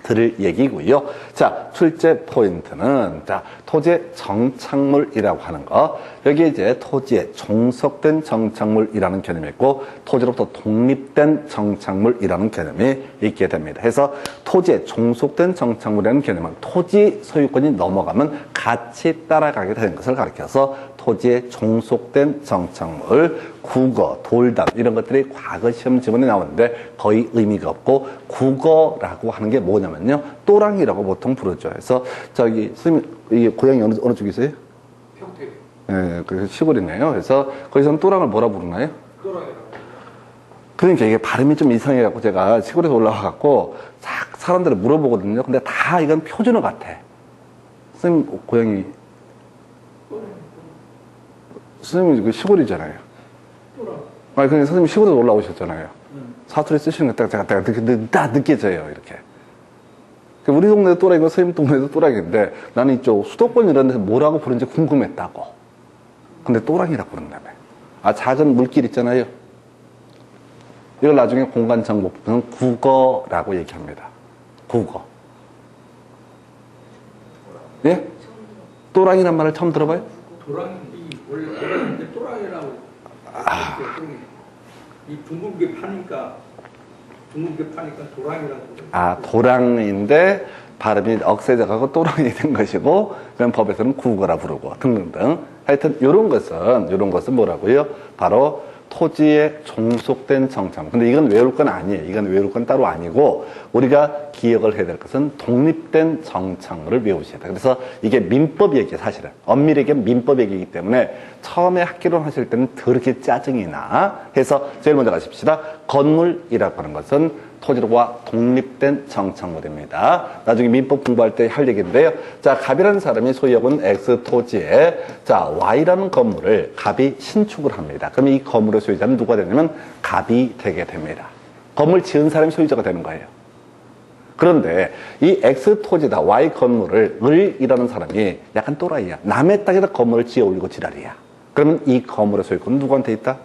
들을 얘기고요. 자, 출제 포인트는 자, 토지의 정착물이라고 하는 거. 여기 이제 토지에 종속된 정착물이라는 개념이 있고 토지로부터 독립된 정착물이라는 개념이 있게 됩니다. 그래서 토지에 종속된 정착물이라는 개념은 토지 소유권이 넘어가면 같이 따라가게 되는 것을 가리켜서 토지에 종속된 정착물, 국어, 돌담 이런 것들이 과거 시험 지문에 나오는데 거의 의미가 없고 국어라고 하는 게 뭐냐면요. 또랑이라고 보통 부르죠. 그래서 저기 선생님 이게 고향이 어느 쪽이세요? 평택. 네, 그래서 시골이네요. 그래서 거기서는 또랑을 뭐라 부르나요? 또랑이라고. 그러니까 이게 발음이 좀 이상해갖고 제가 시골에서 올라와갖고 사람들을 물어보거든요. 근데 다 이건 표준어 같아. 선생님 고향이 선생님이 그 시골이잖아요. 또랑. 아니, 그냥 선생님 시골에서 올라오셨잖아요. 사투리 쓰시는 거 딱 느껴져요, 이렇게. 우리 동네도 또라이고 선생님 동네도 또라이인데 나는 이쪽 수도권 이런 데서 뭐라고 부르는지 궁금했다고. 근데 또랑이라고 부른다며. 아, 작은 물길 있잖아요. 이걸 나중에 공간정보부는 국어라고 얘기합니다. 국어. 예? 또랑이란 말을 처음 들어봐요? 도랑이 원래 도랑인데 또랑이라고. 이 둥글게 파니까 도랑이라고. 아, 도랑인데 발음이 억세져가고 또랑이 된 것이고, 그럼 법에서는 국어라 부르고 등등등. 하여튼 이런 것은 뭐라고요? 바로 토지에 종속된 정착물. 근데 이건 외울 건 아니에요. 이건 외울 건 따로 아니고 우리가 기억을 해야 될 것은 독립된 정착물을 외우셔야 돼요. 그래서 이게 민법 얘기예요, 사실은. 엄밀히 얘기하면 민법 얘기이기 때문에 처음에 학기론 하실 때는 더럽게 짜증이 나. 해서 제일 먼저 가십시다. 건물이라고 하는 것은 토지와 독립된 정착물입니다. 나중에 민법 공부할 때 할 얘기인데요. 자, 갑이라는 사람이 소유하고 있는 X 토지에 자, Y라는 건물을 갑이 신축을 합니다. 그럼 이 건물의 소유자는 누가 되냐면 갑이 되게 됩니다. 건물 지은 사람이 소유자가 되는 거예요. 그런데 이 X 토지다 Y 건물을 을이라는 사람이 약간 또라이야. 남의 땅에다 건물을 지어 올리고 지랄이야. 그러면 이 건물의 소유권은 누구한테 있다?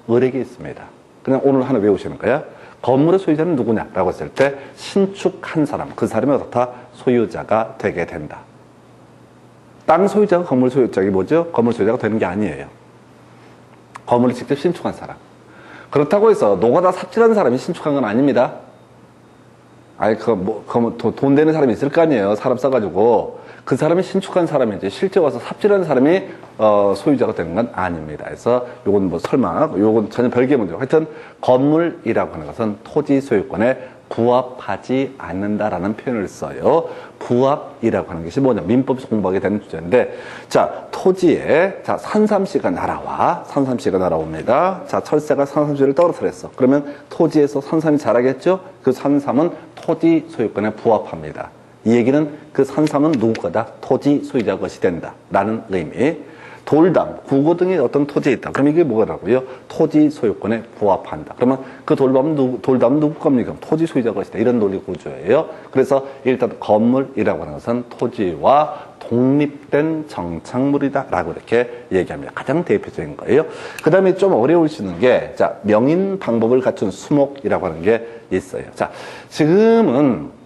을에게 있습니다. 그냥 오늘 하나 외우시는 거야. 건물의 소유자는 누구냐라고 했을 때 신축한 사람, 그 사람이 어떻다? 소유자가 되게 된다. 땅 소유자가 건물 소유자가 뭐죠? 건물 소유자가 되는 게 아니에요. 건물을 직접 신축한 사람. 그렇다고 해서 노가다 삽질하는 사람이 신축한 건 아닙니다. 아니, 돈 되는 사람이 있을 거 아니에요. 사람 써가지고. 그 사람이 신축한 사람이지 실제 와서 삽질하는 사람이 소유자가 되는 건 아닙니다. 그래서 요건 뭐 설마 요건 전혀 별개의 문제고 하여튼 건물이라고 하는 것은 토지 소유권에 부합하지 않는다라는 표현을 써요. 부합이라고 하는 것이 뭐냐 민법에서 공부하게 되는 주제인데 자 토지에 자 산삼씨가 날아와 산삼씨가 날아옵니다. 자 철새가 산삼씨를 떨어뜨렸어. 그러면 토지에서 산삼이 자라겠죠. 그 산삼은 토지 소유권에 부합합니다. 이 얘기는 그 산삼은 누구 거다? 토지 소유자 것이 된다. 라는 의미. 돌담, 구고 등의 어떤 토지에 있다. 그럼 이게 뭐라고요? 토지 소유권에 부합한다. 그러면 그 돌담은 누구 겁니까? 토지 소유자 것이다. 이런 논리 구조예요. 그래서 일단 건물이라고 하는 것은 토지와 독립된 정착물이다. 라고 이렇게 얘기합니다. 가장 대표적인 거예요. 그 다음에 좀 어려우시는 게, 자, 명인 방법을 갖춘 수목이라고 하는 게 있어요. 자, 지금은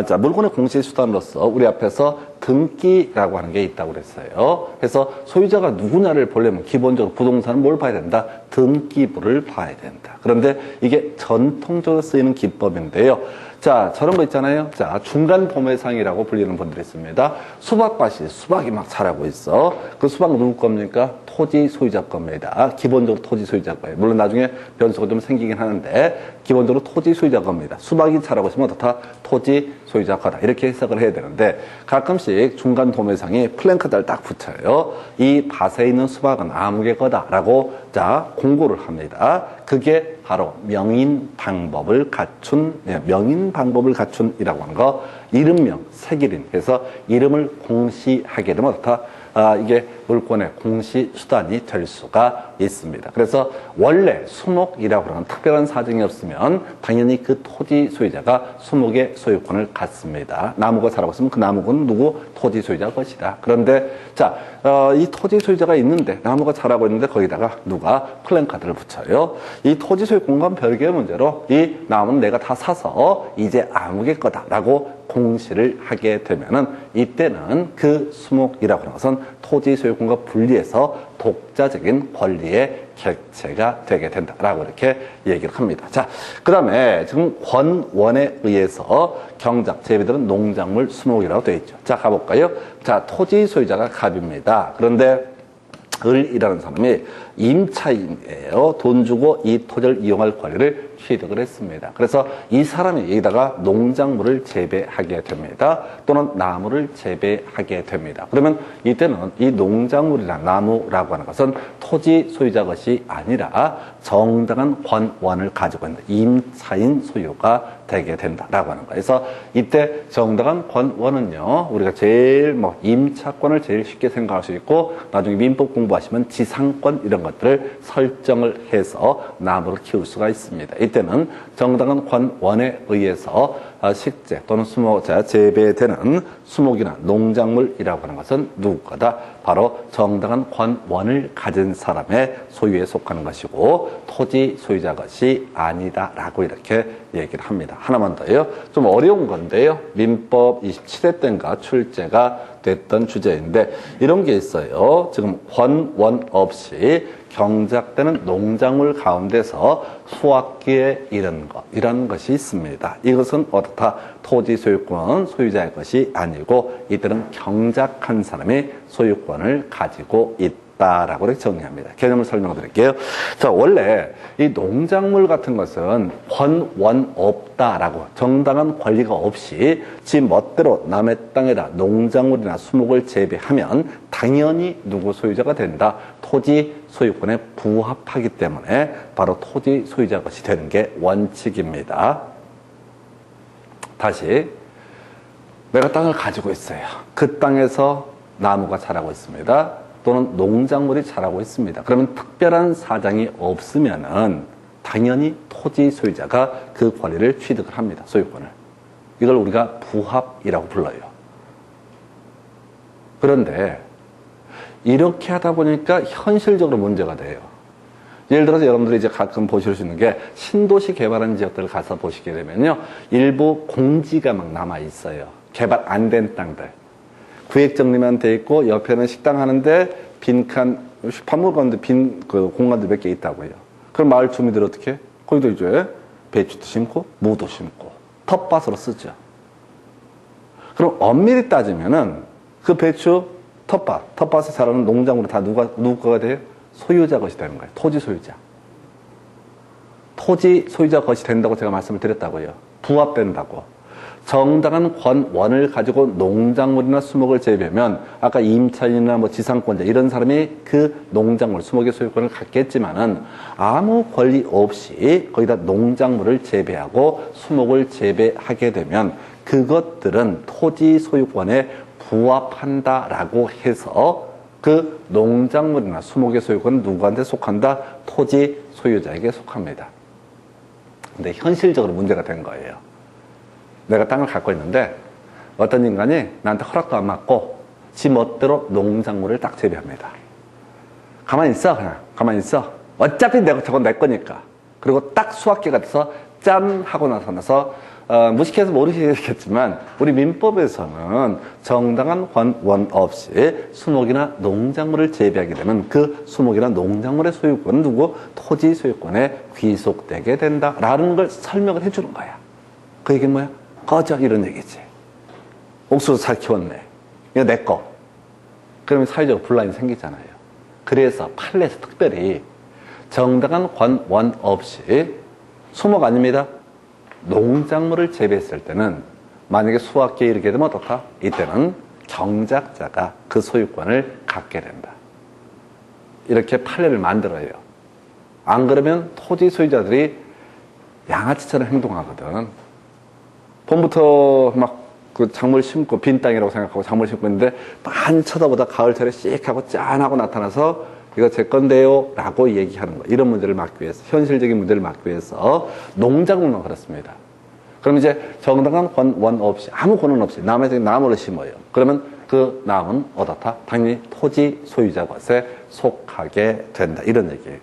자, 물건의 공시 수단으로서 우리 앞에서 등기라고 하는 게 있다고 그랬어요. 그래서 소유자가 누구냐를 보려면 기본적으로 부동산은 뭘 봐야 된다? 등기부를 봐야 된다. 그런데 이게 전통적으로 쓰이는 기법인데요. 자, 저런 거 있잖아요. 자, 중간 도매상이라고 불리는 분들이 있습니다. 수박밭이 수박이 막 자라고 있어. 그 수박 누구 겁니까? 토지 소유자 겁니다. 기본적으로 토지 소유자 거예요. 물론 나중에 변수가 좀 생기긴 하는데 기본적으로 토지 소유자 겁니다. 수박이 자라고 있으면 어떻다? 토지 소유자 거다. 이렇게 해석을 해야 되는데 가끔씩 중간 도매상이 플랜카드를 딱 붙여요. 이 밭에 있는 수박은 아무개 거다라고 자 공고를 합니다. 그게 바로 명인 방법을 갖춘 이라고 하는 거. 이름명 색일인 해서 이름을 공시하게 되면 어떻다? 이게 물권의 공시 수단이 될 수가 있습니다. 그래서 원래 수목이라고 하는 특별한 사정이 없으면 당연히 그 토지 소유자가 수목의 소유권을 갖습니다. 나무가 자라고 있으면 그 나무는 누구? 토지 소유자 것이다. 그런데 자, 이 토지 소유자가 있는데 나무가 자라고 있는데 거기다가 누가 플랜카드를 붙여요. 이 토지 소유권과는 별개의 문제로 이 나무는 내가 다 사서 이제 아무개 거다라고 공시를 하게 되면은 이때는 그 수목이라고 하는 것은 토지 소유권과 분리해서 독자적인 권리의 객체가 되게 된다라고 이렇게 얘기를 합니다. 자, 그 다음에 지금 권원에 의해서 경작, 재배들은 농작물 수목이라고 되어 있죠. 자, 가볼까요? 자, 토지 소유자가 갑입니다. 그런데 을이라는 사람이 임차인이에요. 돈 주고 이 토지를 이용할 권리를 취득을 했습니다. 그래서 이 사람이 여기다가 농작물을 재배하게 됩니다. 또는 나무를 재배하게 됩니다. 그러면 이때는 이 농작물이나 나무라고 하는 것은 토지 소유자 것이 아니라 정당한 권원을 가지고 있는 임차인 소유가 되게 된다라고 하는 거예요. 그래서 이때 정당한 권원은요, 우리가 제일 임차권을 제일 쉽게 생각할 수 있고 나중에 민법 공부하시면 지상권 이런 것들을 설정을 해서 나무를 키울 수가 있습니다. 이때는 정당한 권원에 의해서 식재 또는 수목자 재배되는 수목이나 농작물이라고 하는 것은 누구 거다? 바로 정당한 권원을 가진 사람의 소유에 속하는 것이고 토지 소유자 것이 아니다라고 이렇게 얘기를 합니다. 하나만 더요. 좀 어려운 건데요. 민법 27회 때인가 출제가 됐던 주제인데 이런 게 있어요. 지금 권원 없이 경작되는 농작물 가운데서 수확기에 이런 것이 있습니다. 이것은 어떻다? 토지 소유권 소유자의 것이 아니고 이들은 경작한 사람이 소유권을 가지고 있다라고 이렇게 정리합니다. 개념을 설명해 드릴게요. 자, 원래 이 농작물 같은 것은 권원 없다라고 정당한 권리가 없이 지 멋대로 남의 땅에다 농작물이나 수목을 재배하면 당연히 누구 소유자가 된다? 토지 소유권에 부합하기 때문에 바로 토지 소유자 것이 되는 게 원칙입니다. 다시 내가 땅을 가지고 있어요. 그 땅에서 나무가 자라고 있습니다. 또는 농작물이 자라고 있습니다. 그러면 특별한 사정이 없으면은 당연히 토지 소유자가 그 권리를 취득을 합니다. 소유권을. 이걸 우리가 부합이라고 불러요. 그런데 이렇게 하다 보니까 현실적으로 문제가 돼요. 예를 들어서 여러분들이 이제 가끔 보실 수 있는 게 신도시 개발한 지역들을 가서 보시게 되면요. 일부 공지가 막 남아 있어요. 개발 안 된 땅들. 구획 정리만 돼 있고 옆에는 식당 하는데 빈칸, 슈퍼마켓 빈 그 공간들 몇 개 있다고요. 그럼 마을 주민들이 어떻게 해? 거기도 이제 배추도 심고 무도 심고 텃밭으로 쓰죠. 그럼 엄밀히 따지면은 그 배추 텃밭에 자라는 농작물은 다 누구 거가 돼요? 소유자 것이 되는 거예요. 토지 소유자. 토지 소유자 것이 된다고 제가 말씀을 드렸다고요. 부합된다고. 정당한 권원을 가지고 농작물이나 수목을 재배하면 아까 임차인이나 지상권자 이런 사람이 그 농작물, 수목의 소유권을 갖겠지만은 아무 권리 없이 거기다 농작물을 재배하고 수목을 재배하게 되면 그것들은 토지 소유권에 부합한다라고 해서 그 농작물이나 수목의 소유권은 누구한테 속한다? 토지 소유자에게 속합니다. 근데 현실적으로 문제가 된 거예요. 내가 땅을 갖고 있는데 어떤 인간이 나한테 허락도 안 받고 지 멋대로 농작물을 딱 재배합니다. 가만히 있어, 그냥. 가만히 있어. 어차피 저건 내 거니까. 그리고 딱 수확기가 돼서 짠! 하고 나서 무식해서 모르시겠지만 우리 민법에서는 정당한 원 없이 수목이나 농작물을 재배하게 되면 그 수목이나 농작물의 소유권은 누구? 토지 소유권에 귀속되게 된다라는 걸 설명을 해주는 거야. 그 얘기는 뭐야? 꺼져 이런 얘기지. 옥수수 잘 키웠네. 이거 내 거. 그러면 사회적 분란이 생기잖아요. 그래서 판례에서 특별히 정당한 원 없이 수목 아닙니다. 농작물을 재배했을 때는 만약에 수확기에 이르게 되면 어떻다? 이때는 경작자가 그 소유권을 갖게 된다. 이렇게 판례를 만들어요. 안 그러면 토지 소유자들이 양아치처럼 행동하거든. 봄부터 막 그 작물 심고 빈 땅이라고 생각하고 작물 심고 있는데 많이 쳐다보다 가을철에 씩 하고 짠하고 나타나서 이거 제 건데요 라고 얘기하는 거. 이런 문제를 막기 위해서, 현실적인 문제를 막기 위해서 농작물만 그렇습니다. 그럼 이제 정당한 원 없이, 아무 권한 없이 남의 나무를 심어요. 그러면 그 나무는 어떻다? 당연히 토지 소유자 것에 속하게 된다. 이런 얘기예요.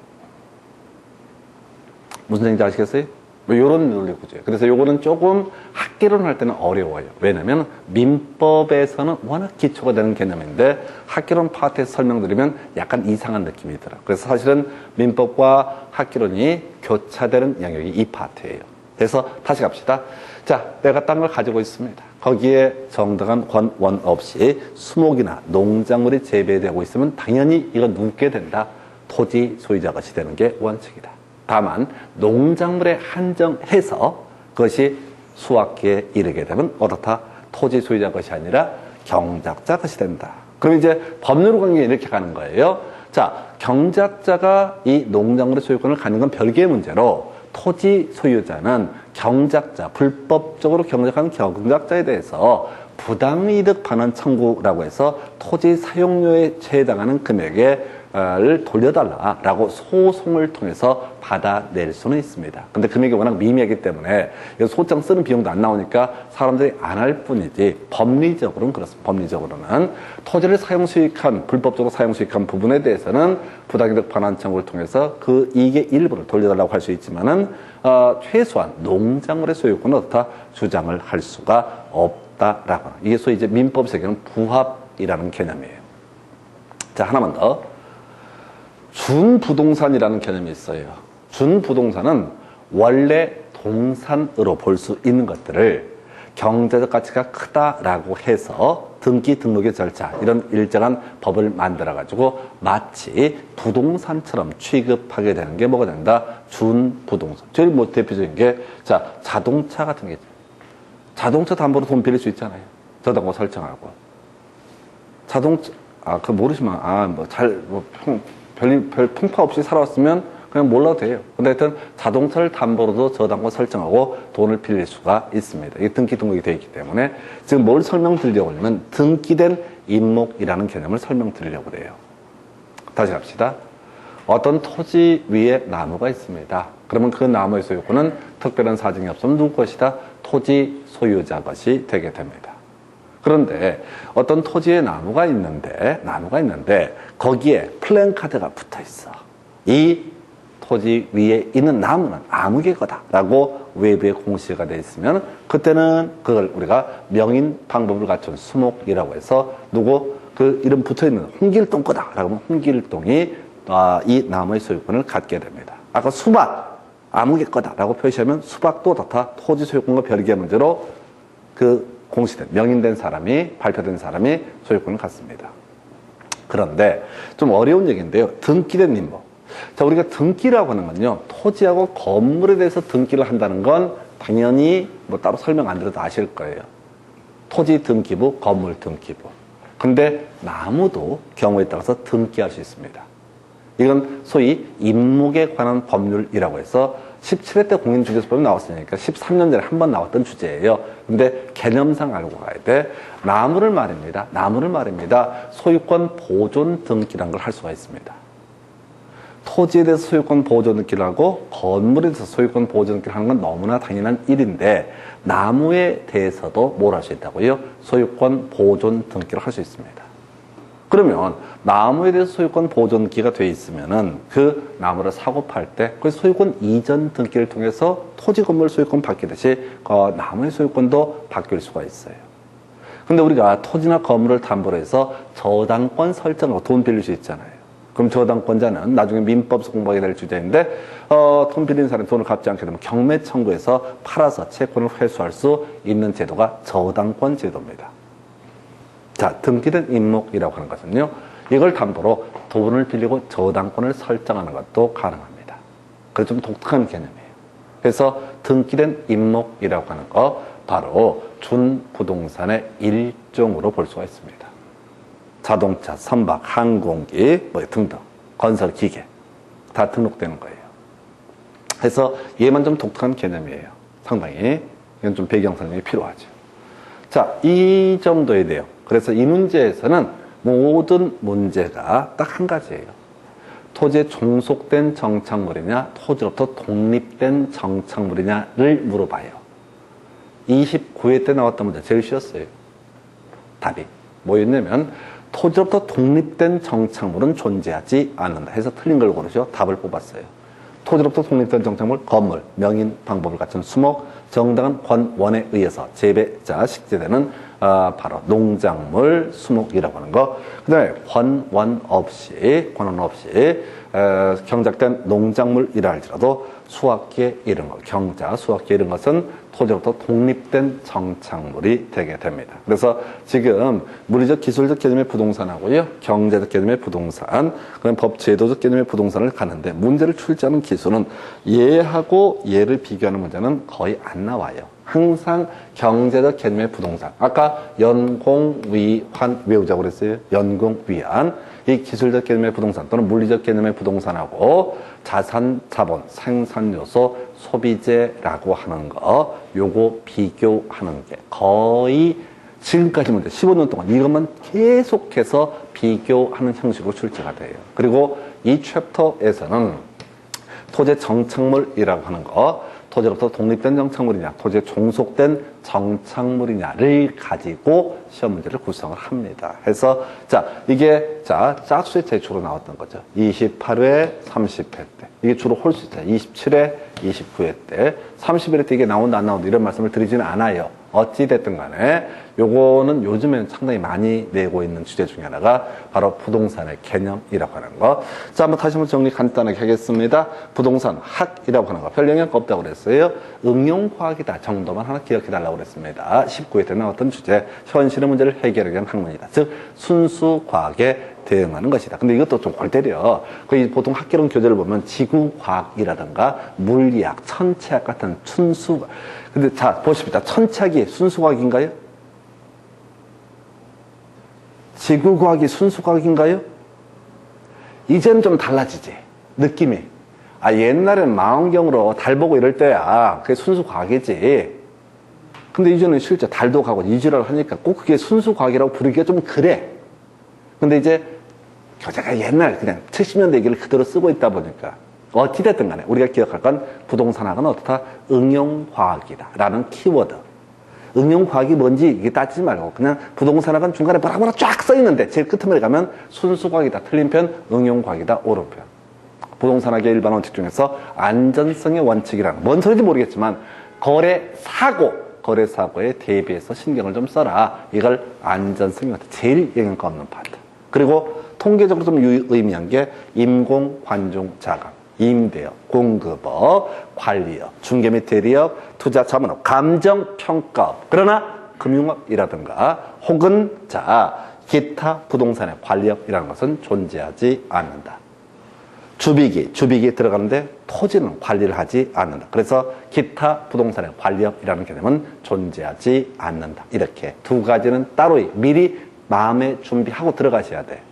무슨 얘기인지 아시겠어요? 뭐 이런 논리 구조예요. 그래서 요거는 조금 학개론 할 때는 어려워요. 왜냐면 민법에서는 워낙 기초가 되는 개념인데 학개론 파트에서 설명드리면 약간 이상한 느낌이 들어요. 그래서 사실은 민법과 학개론이 교차되는 영역이 이 파트예요. 그래서 다시 갑시다. 자, 내가 땅을 가지고 있습니다. 거기에 정당한 원 없이 수목이나 농작물이 재배되고 있으면 당연히 이건 묻게 된다. 토지 소유자 것이 되는 게 원칙이다. 다만 농작물에 한정해서 그것이 수확기에 이르게 되면 어떻다? 토지 소유자 것이 아니라 경작자 것이 된다. 그럼 이제 법률 관계에 이렇게 가는 거예요. 자, 경작자가 이 농작물의 소유권을 갖는 건 별개의 문제로 토지 소유자는 경작자, 불법적으로 경작한 경작자에 대해서 부당이득 반환 청구라고 해서 토지 사용료에 해당하는 금액을 돌려달라라고 소송을 통해서 받아낼 수는 있습니다. 근데 금액이 워낙 미미하기 때문에 소장 쓰는 비용도 안 나오니까 사람들이 안 할 뿐이지 법리적으로는 그렇습니다. 법리적으로는 토지를 사용 수익한, 불법적으로 사용 수익한 부분에 대해서는 부당이득 반환 청구를 통해서 그 이익의 일부를 돌려달라고 할 수 있지만은 최소한 농작물의 소유권은 어떻다? 주장을 할 수가 없다라고. 이게 소위 이제 민법 세계는 부합이라는 개념이에요. 자, 하나만 더. 준부동산이라는 개념이 있어요. 준부동산은 원래 동산으로 볼 수 있는 것들을 경제적 가치가 크다라고 해서 등기 등록의 절차, 이런 일정한 법을 만들어가지고 마치 부동산처럼 취급하게 되는 게 뭐가 된다? 준부동산. 제일 뭐 대표적인 게, 자, 자동차 같은 게 있죠. 자동차 담보로 돈 빌릴 수 있잖아요. 저당고 설정하고. 자동차, 그거 모르시면, 별 풍파 없이 살아왔으면 그냥 몰라도 돼요. 근데 하여튼 자동차를 담보로도 저당고 설정하고 돈을 빌릴 수가 있습니다. 이게 등기 등록이 되어 있기 때문에 지금 뭘 설명드리려고 하냐면 등기된 임목이라는 개념을 설명드리려고 그래요. 다시 갑시다. 어떤 토지 위에 나무가 있습니다. 그러면 그 나무의 소유권은 특별한 사정이 없으면 누구 것이다? 토지 소유자 것이 되게 됩니다. 그런데 어떤 토지에 나무가 있는데 거기에 플랜카드가 붙어 있어. 이 토지 위에 있는 나무는 아무개 거다라고 외부에 공시가 돼 있으면 그때는 그걸 우리가 명인 방법을 갖춘 수목이라고 해서 누구 그 이름 붙어 있는 홍길동 거다라고 하면 홍길동이 이 나무의 소유권을 갖게 됩니다. 아까 수박 아무개 거다라고 표시하면 수박도 다 토지 소유권과 별개의 문제로 그 공시된, 명인된 사람이, 발표된 사람이 소유권을 갖습니다. 그런데 좀 어려운 얘기인데요. 등기된 임목. 자, 우리가 등기라고 하는 건요, 토지하고 건물에 대해서 등기를 한다는 건 당연히 뭐 따로 설명 안 드려도 아실 거예요. 토지 등기부, 건물 등기부. 근데 나무도 경우에 따라서 등기할 수 있습니다. 이건 소위 임목에 관한 법률이라고 해서 17회 때 공인중개사법이 나왔으니까 13년 전에 한 번 나왔던 주제예요. 근데 개념상 알고 가야 돼. 나무를 말입니다. 소유권 보존 등기라는 걸 할 수가 있습니다. 토지에 대해서 소유권 보존 등기를 하고 건물에 대해서 소유권 보존 등기를 하는 건 너무나 당연한 일인데 나무에 대해서도 뭘 할 수 있다고요? 소유권 보존 등기를 할 수 있습니다. 그러면 나무에 대해서 소유권 보존기가 돼 있으면은 그 나무를 사고 팔 때 그 소유권 이전 등기를 통해서 토지 건물 소유권 바뀌듯이 그 나무의 소유권도 바뀔 수가 있어요. 근데 우리가 토지나 건물을 담보로 해서 저당권 설정하고 돈 빌릴 수 있잖아요. 그럼 저당권자는 나중에 민법에서 공부하게 될 주제인데 돈 빌린 사람이 돈을 갚지 않게 되면 경매 청구해서 팔아서 채권을 회수할 수 있는 제도가 저당권 제도입니다. 자, 등기된 임목이라고 하는 것은요, 이걸 담보로 돈을 빌리고 저당권을 설정하는 것도 가능합니다. 그래서 좀 독특한 개념이에요. 그래서 등기된 임목이라고 하는 거 바로 준부동산의 일종으로 볼 수가 있습니다. 자동차, 선박, 항공기 뭐 등등 건설 기계 다 등록되는 거예요. 그래서 얘만 좀 독특한 개념이에요. 상당히 이건 좀 배경 설명이 필요하죠. 자, 이 정도에 대해요. 그래서 이 문제에서는 모든 문제가 딱 한 가지예요. 토지에 종속된 정착물이냐 토지로부터 독립된 정착물이냐를 물어봐요. 29회 때 나왔던 문제 제일 쉬웠어요. 답이 뭐였냐면 토지로부터 독립된 정착물은 존재하지 않는다 해서 틀린 걸 고르죠. 답을 뽑았어요. 토지로부터 독립된 정착물, 건물, 명인, 방법을 갖춘 수목, 정당한 권원에 의해서 재배자, 식재되는 바로 농작물, 수목이라고 하는 거. 그 다음에 권원 없이 경작된 농작물이라 할지라도 수확기에 이른 것, 경자, 수확기에 이른 것은 토지로부터 독립된 정착물이 되게 됩니다. 그래서 지금 물리적, 기술적 개념의 부동산하고요, 경제적 개념의 부동산, 그런 법 제도적 개념의 부동산을 가는데 문제를 출제하는 기술은 얘하고 얘를 비교하는 문제는 거의 안 나와요. 항상 경제적 개념의 부동산. 아까 연공위환 외우자고 그랬어요. 연공위환. 이 기술적 개념의 부동산 또는 물리적 개념의 부동산하고 자산, 자본, 생산 요소, 소비재라고 하는 거 요거 비교하는 게 거의 지금까지 문제 15년 동안 이것만 계속해서 비교하는 형식으로 출제가 돼요. 그리고 이 챕터에서는 토지 정착물이라고 하는 거 토지로부터 독립된 정착물이냐 토지에 종속된 정착물이냐를 가지고 시험 문제를 구성을 합니다. 해서 자 이게 자 짝수의 제초로 나왔던 거죠. 28회 30회 때 이게 주로 홀수죠. 27회 29회 때 31회 때 이게 나온다 안 나온다 이런 말씀을 드리지는 않아요. 어찌 됐든 간에 요거는 요즘에는 상당히 많이 내고 있는 주제 중에 하나가 바로 부동산의 개념이라고 하는 거. 자, 한번 다시 한번 정리 간단하게 하겠습니다. 부동산 학이라고 하는 거. 별 영향 없다고 그랬어요. 응용과학이다 정도만 하나 기억해달라고 그랬습니다. 19회 때 나왔던 주제. 현실의 문제를 해결하기 위한 학문이다. 즉, 순수과학에 대응하는 것이다. 근데 이것도 좀 골 때려. 거의 보통 학개론 교재를 보면 지구과학이라든가 물리학, 천체학 같은 순수. 근데 자, 보십시다. 천체학이 순수과학인가요? 지구과학이 순수과학인가요? 이제는 좀 달라지지. 느낌이. 아, 옛날엔 망원경으로 달 보고 이럴 때야. 그게 순수과학이지. 근데 이제는 실제 달도 가고 이주를 하니까 꼭 그게 순수과학이라고 부르기가 좀 그래. 근데 이제 교재가 옛날 그냥 70년대 얘기를 그대로 쓰고 있다 보니까 어찌됐든 간에 우리가 기억할 건 부동산학은 어떻다? 응용과학이다 라는 키워드. 응용과학이 뭔지 이게 따지지 말고 그냥 부동산학은 중간에 뭐라 쫙 써있는데 제일 끝머리 가면 순수과학이다 틀린 편, 응용과학이다 옳은 편. 부동산학의 일반 원칙 중에서 안전성의 원칙이라는 뭔 소리인지 모르겠지만 거래사고에 대비해서 신경을 좀 써라. 이걸 안전성의 원칙 제일 영향가 없는 파트. 그리고 통계적으로 좀 의미한 게 임공, 관중, 자금, 임대업, 공급업, 관리업, 중개 및 대리업, 투자 자문업, 감정 평가업. 그러나 금융업이라든가 혹은 기타 부동산의 관리업이라는 것은 존재하지 않는다. 주비기 들어가는데 토지는 관리를 하지 않는다. 그래서 기타 부동산의 관리업이라는 개념은 존재하지 않는다. 이렇게 두 가지는 따로 미리 마음에 준비하고 들어가셔야 돼.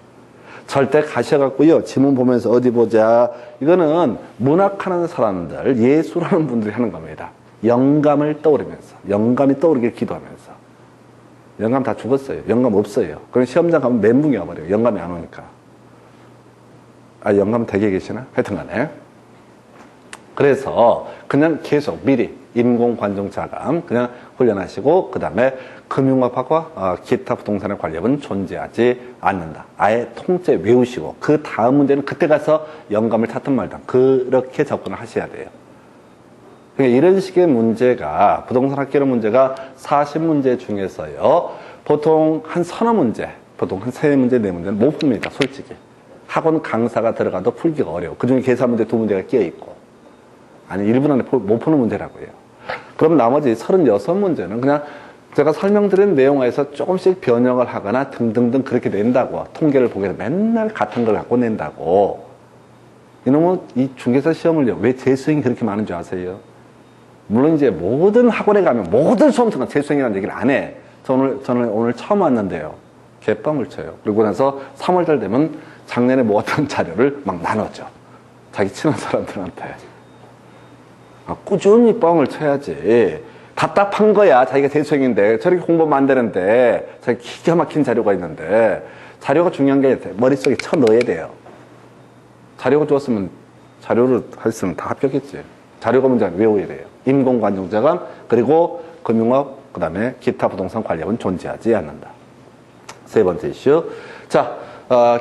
절대 가셔갖고요. 지문 보면서 어디 보자. 이거는 문학하는 사람들, 예술하는 분들이 하는 겁니다. 영감을 떠오르면서, 영감이 떠오르길 기도하면서. 영감 다 죽었어요. 영감 없어요. 그럼 시험장 가면 멘붕이 와버려요. 영감이 안 오니까. 영감 댁에 계시나? 하여튼 간에. 그래서 그냥 계속 미리 임공관종자감 그냥 훈련하시고 그 다음에 금융업학과 기타 부동산의 관련은 존재하지 않는다. 아예 통째 외우시고 그 다음 문제는 그때 가서 영감을 찾든 말든 그렇게 접근을 하셔야 돼요. 그러니까 이런 식의 문제가 부동산 학계론 문제가 40문제 중에서요. 보통 한 서너 문제, 보통 한 3문제, 4문제는 못 풉니다. 솔직히. 학원 강사가 들어가도 풀기가 어려워. 그중에 계산 문제 2문제가 끼어있고. 아니 1분 안에 못 푸는 문제라고요. 그럼 나머지 36문제는 그냥 제가 설명드린 내용에서 조금씩 변형을 하거나 등등등 그렇게 낸다고. 통계를 보게 되면 맨날 같은 걸 갖고 낸다고. 이놈은 이 중개사 시험을요. 왜 재수행이 그렇게 많은 줄 아세요? 물론 이제 모든 학원에 가면 모든 수험생은 재수행이라는 얘기를 안 해. 저는 오늘 처음 왔는데요. 개빵을 쳐요. 그리고 나서 3월달 되면 작년에 모았던 자료를 막 나눠줘. 자기 친한 사람들한테. 꾸준히 뻥을 쳐야지. 답답한 거야. 자기가 재수생인데 저렇게 공부하면 안 되는데 자기 기가 막힌 자료가 있는데 자료가 중요한 게 머릿속에 쳐 넣어야 돼요. 자료가 좋았으면 자료를 했으면 다 합격했지. 자료가 문제는 외워야 돼요. 임공관종자감 그리고 금융업 그 다음에 기타 부동산 관련은 존재하지 않는다. 세 번째 이슈. 자,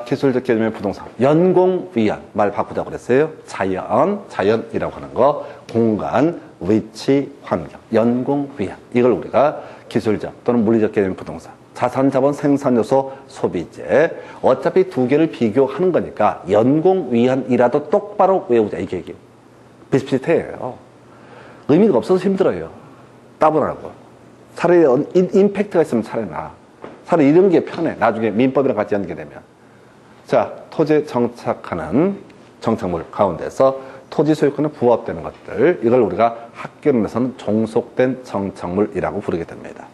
기술적 개념의 부동산. 연공위안. 말 바꾸자고 그랬어요. 자연이라고 하는 거. 공간, 위치, 환경. 연공위안. 이걸 우리가 기술적 또는 물리적 개념의 부동산. 자산, 자본, 생산 요소, 소비재. 어차피 두 개를 비교하는 거니까 연공위안이라도 똑바로 외우자. 이게 비슷비슷해요. 의미가 없어서 힘들어요. 따분하고. 차라리 임팩트가 있으면 차라리 나아. 차라리 이런 게 편해. 나중에 민법이랑 같이 연계되면. 자, 토지에 정착하는 정착물 가운데서 토지 소유권에 부합되는 것들. 이걸 우리가 학계론에서는 종속된 정착물이라고 부르게 됩니다.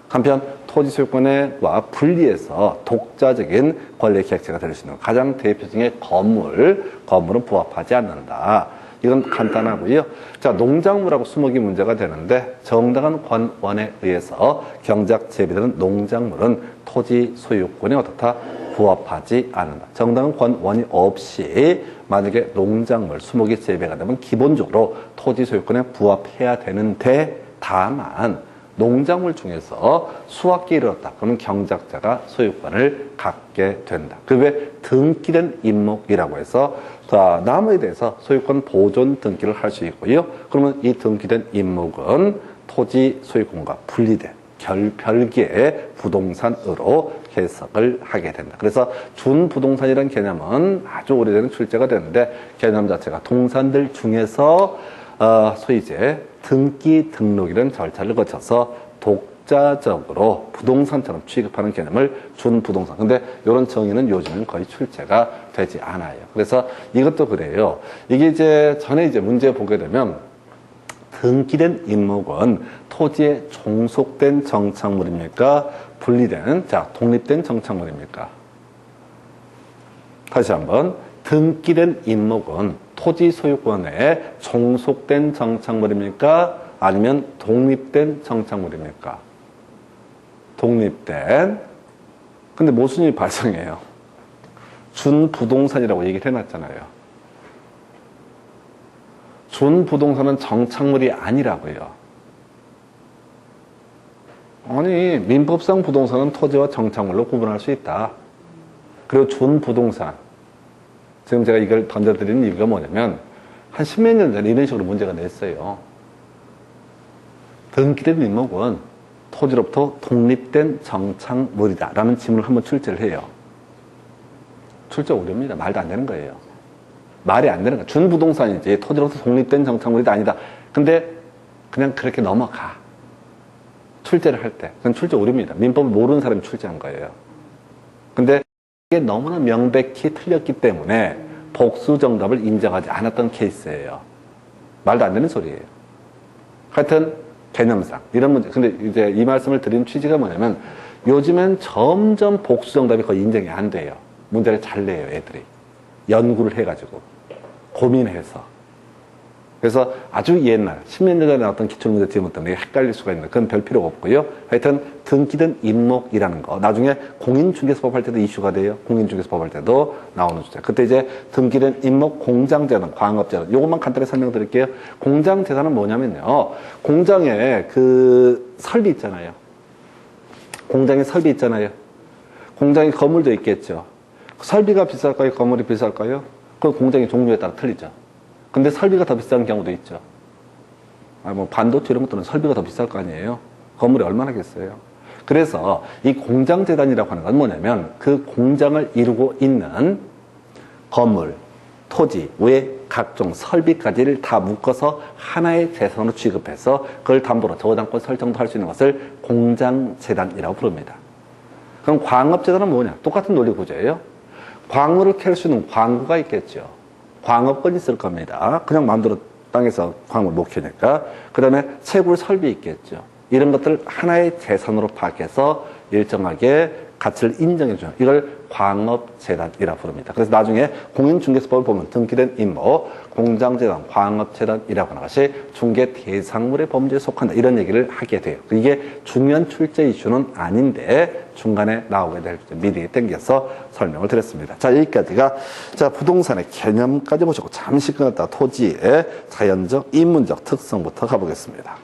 한편 토지 소유권과 분리해서 독자적인 권리 객체가 될 수 있는 가장 대표적인 건물은 부합하지 않는다. 이건 간단하고요. 자, 농작물하고 수목이 문제가 되는데 정당한 권원에 의해서 경작 재배되는 농작물은 토지 소유권이 어떻다? 부합하지 않는다. 정당한 권원이 없이 만약에 농작물, 수목이 재배가 되면 기본적으로 토지 소유권에 부합해야 되는데 다만 농작물 중에서 수확기에 이르렀다. 그러면 경작자가 소유권을 갖게 된다. 그 외에 등기된 임목이라고 해서 나무에 대해서 소유권 보존 등기를 할 수 있고요. 그러면 이 등기된 임목은 토지 소유권과 분리된 별개의 부동산으로 해석을 하게 된다. 그래서 준부동산이라는 개념은 아주 오래전에 출제가 됐는데 개념 자체가 동산들 중에서 소위 이제 등기 등록이라는 절차를 거쳐서 독자적으로 부동산처럼 취급하는 개념을 준부동산. 근데 이런 정의는 요즘은 거의 출제가 되지 않아요. 그래서 이것도 그래요. 이게 이제 전에 이제 문제 보게 되면 등기된 임목은 토지에 종속된 정착물입니까? 분리된, 독립된 정착물입니까? 다시 한번. 등기된 임목은 토지 소유권에 종속된 정착물입니까? 아니면 독립된 정착물입니까? 독립된. 근데 모순이 발생해요. 준부동산이라고 얘기를 해놨잖아요. 준부동산은 정착물이 아니라고요. 아니, 민법상 부동산은 토지와 정착물로 구분할 수 있다. 그리고 준부동산. 지금 제가 이걸 던져드리는 이유가 뭐냐면 한 10몇 년 전에 이런 식으로 문제가 냈어요. 등기된 임목은 토지로부터 독립된 정착물이다 라는 지문을 한번 출제를 해요. 출제 오류입니다. 말도 안 되는 거예요. 말이 안 되는 거예요. 준부동산이지 토지로부터 독립된 정착물이다 아니다. 근데 그냥 그렇게 넘어가. 출제를 할 때. 그건 출제 오류입니다. 민법을 모르는 사람이 출제한 거예요. 근데 이게 너무나 명백히 틀렸기 때문에 복수 정답을 인정하지 않았던 케이스예요. 말도 안 되는 소리예요. 하여튼 개념상 이런 문제. 근데 이제 이 말씀을 드린 취지가 뭐냐면 요즘엔 점점 복수 정답이 거의 인정이 안 돼요. 문제를 잘 내요, 애들이. 연구를 해가지고 고민해서. 그래서 아주 옛날 10년 전에 나왔던 기출문제 지문 때문에 헷갈릴 수가 있는 그건 별 필요가 없고요. 하여튼 등기된 임목이라는 거 나중에 공인중개사법 할 때도 이슈가 돼요. 공인중개사법 할 때도 나오는 주제. 그때 이제 등기된 임목 공장재산, 광업재산 요것만 간단히 설명드릴게요. 공장재산은 뭐냐면요. 공장에 그 설비 있잖아요. 공장에 설비 있잖아요. 공장에 건물도 있겠죠. 설비가 비쌀까요? 건물이 비쌀까요? 그 공장의 종류에 따라 틀리죠. 근데 설비가 더 비싼 경우도 있죠. 뭐 반도체 이런 것들은 설비가 더 비쌀 거 아니에요. 건물이 얼마나겠어요. 그래서 이 공장재단이라고 하는 건 뭐냐면 그 공장을 이루고 있는 건물, 토지, 외 각종 설비까지를 다 묶어서 하나의 재산으로 취급해서 그걸 담보로 저당권 설정도 할 수 있는 것을 공장재단이라고 부릅니다. 그럼 광업재단은 뭐냐? 똑같은 논리 구조예요. 광물을 캘 수 있는 광구가 있겠죠. 광업권이 있을 겁니다. 그냥 마음대로 땅에서 광물 못 캐니까. 그 다음에 채굴 설비 있겠죠. 이런 것들을 하나의 재산으로 파악해서 일정하게 가치를 인정해주는 이걸 광업재단이라고 부릅니다. 그래서 나중에 공인중개사법을 보면 등기된 임목, 공장재단, 광업재단이라고 하는 것이 중개 대상물의 범죄에 속한다. 이런 얘기를 하게 돼요. 이게 중요한 출제 이슈는 아닌데 중간에 나오게 될 미리 땡겨서 설명을 드렸습니다. 자, 여기까지가 자 부동산의 개념까지 보시고 잠시 끊었다 토지의 자연적, 인문적 특성부터 가보겠습니다.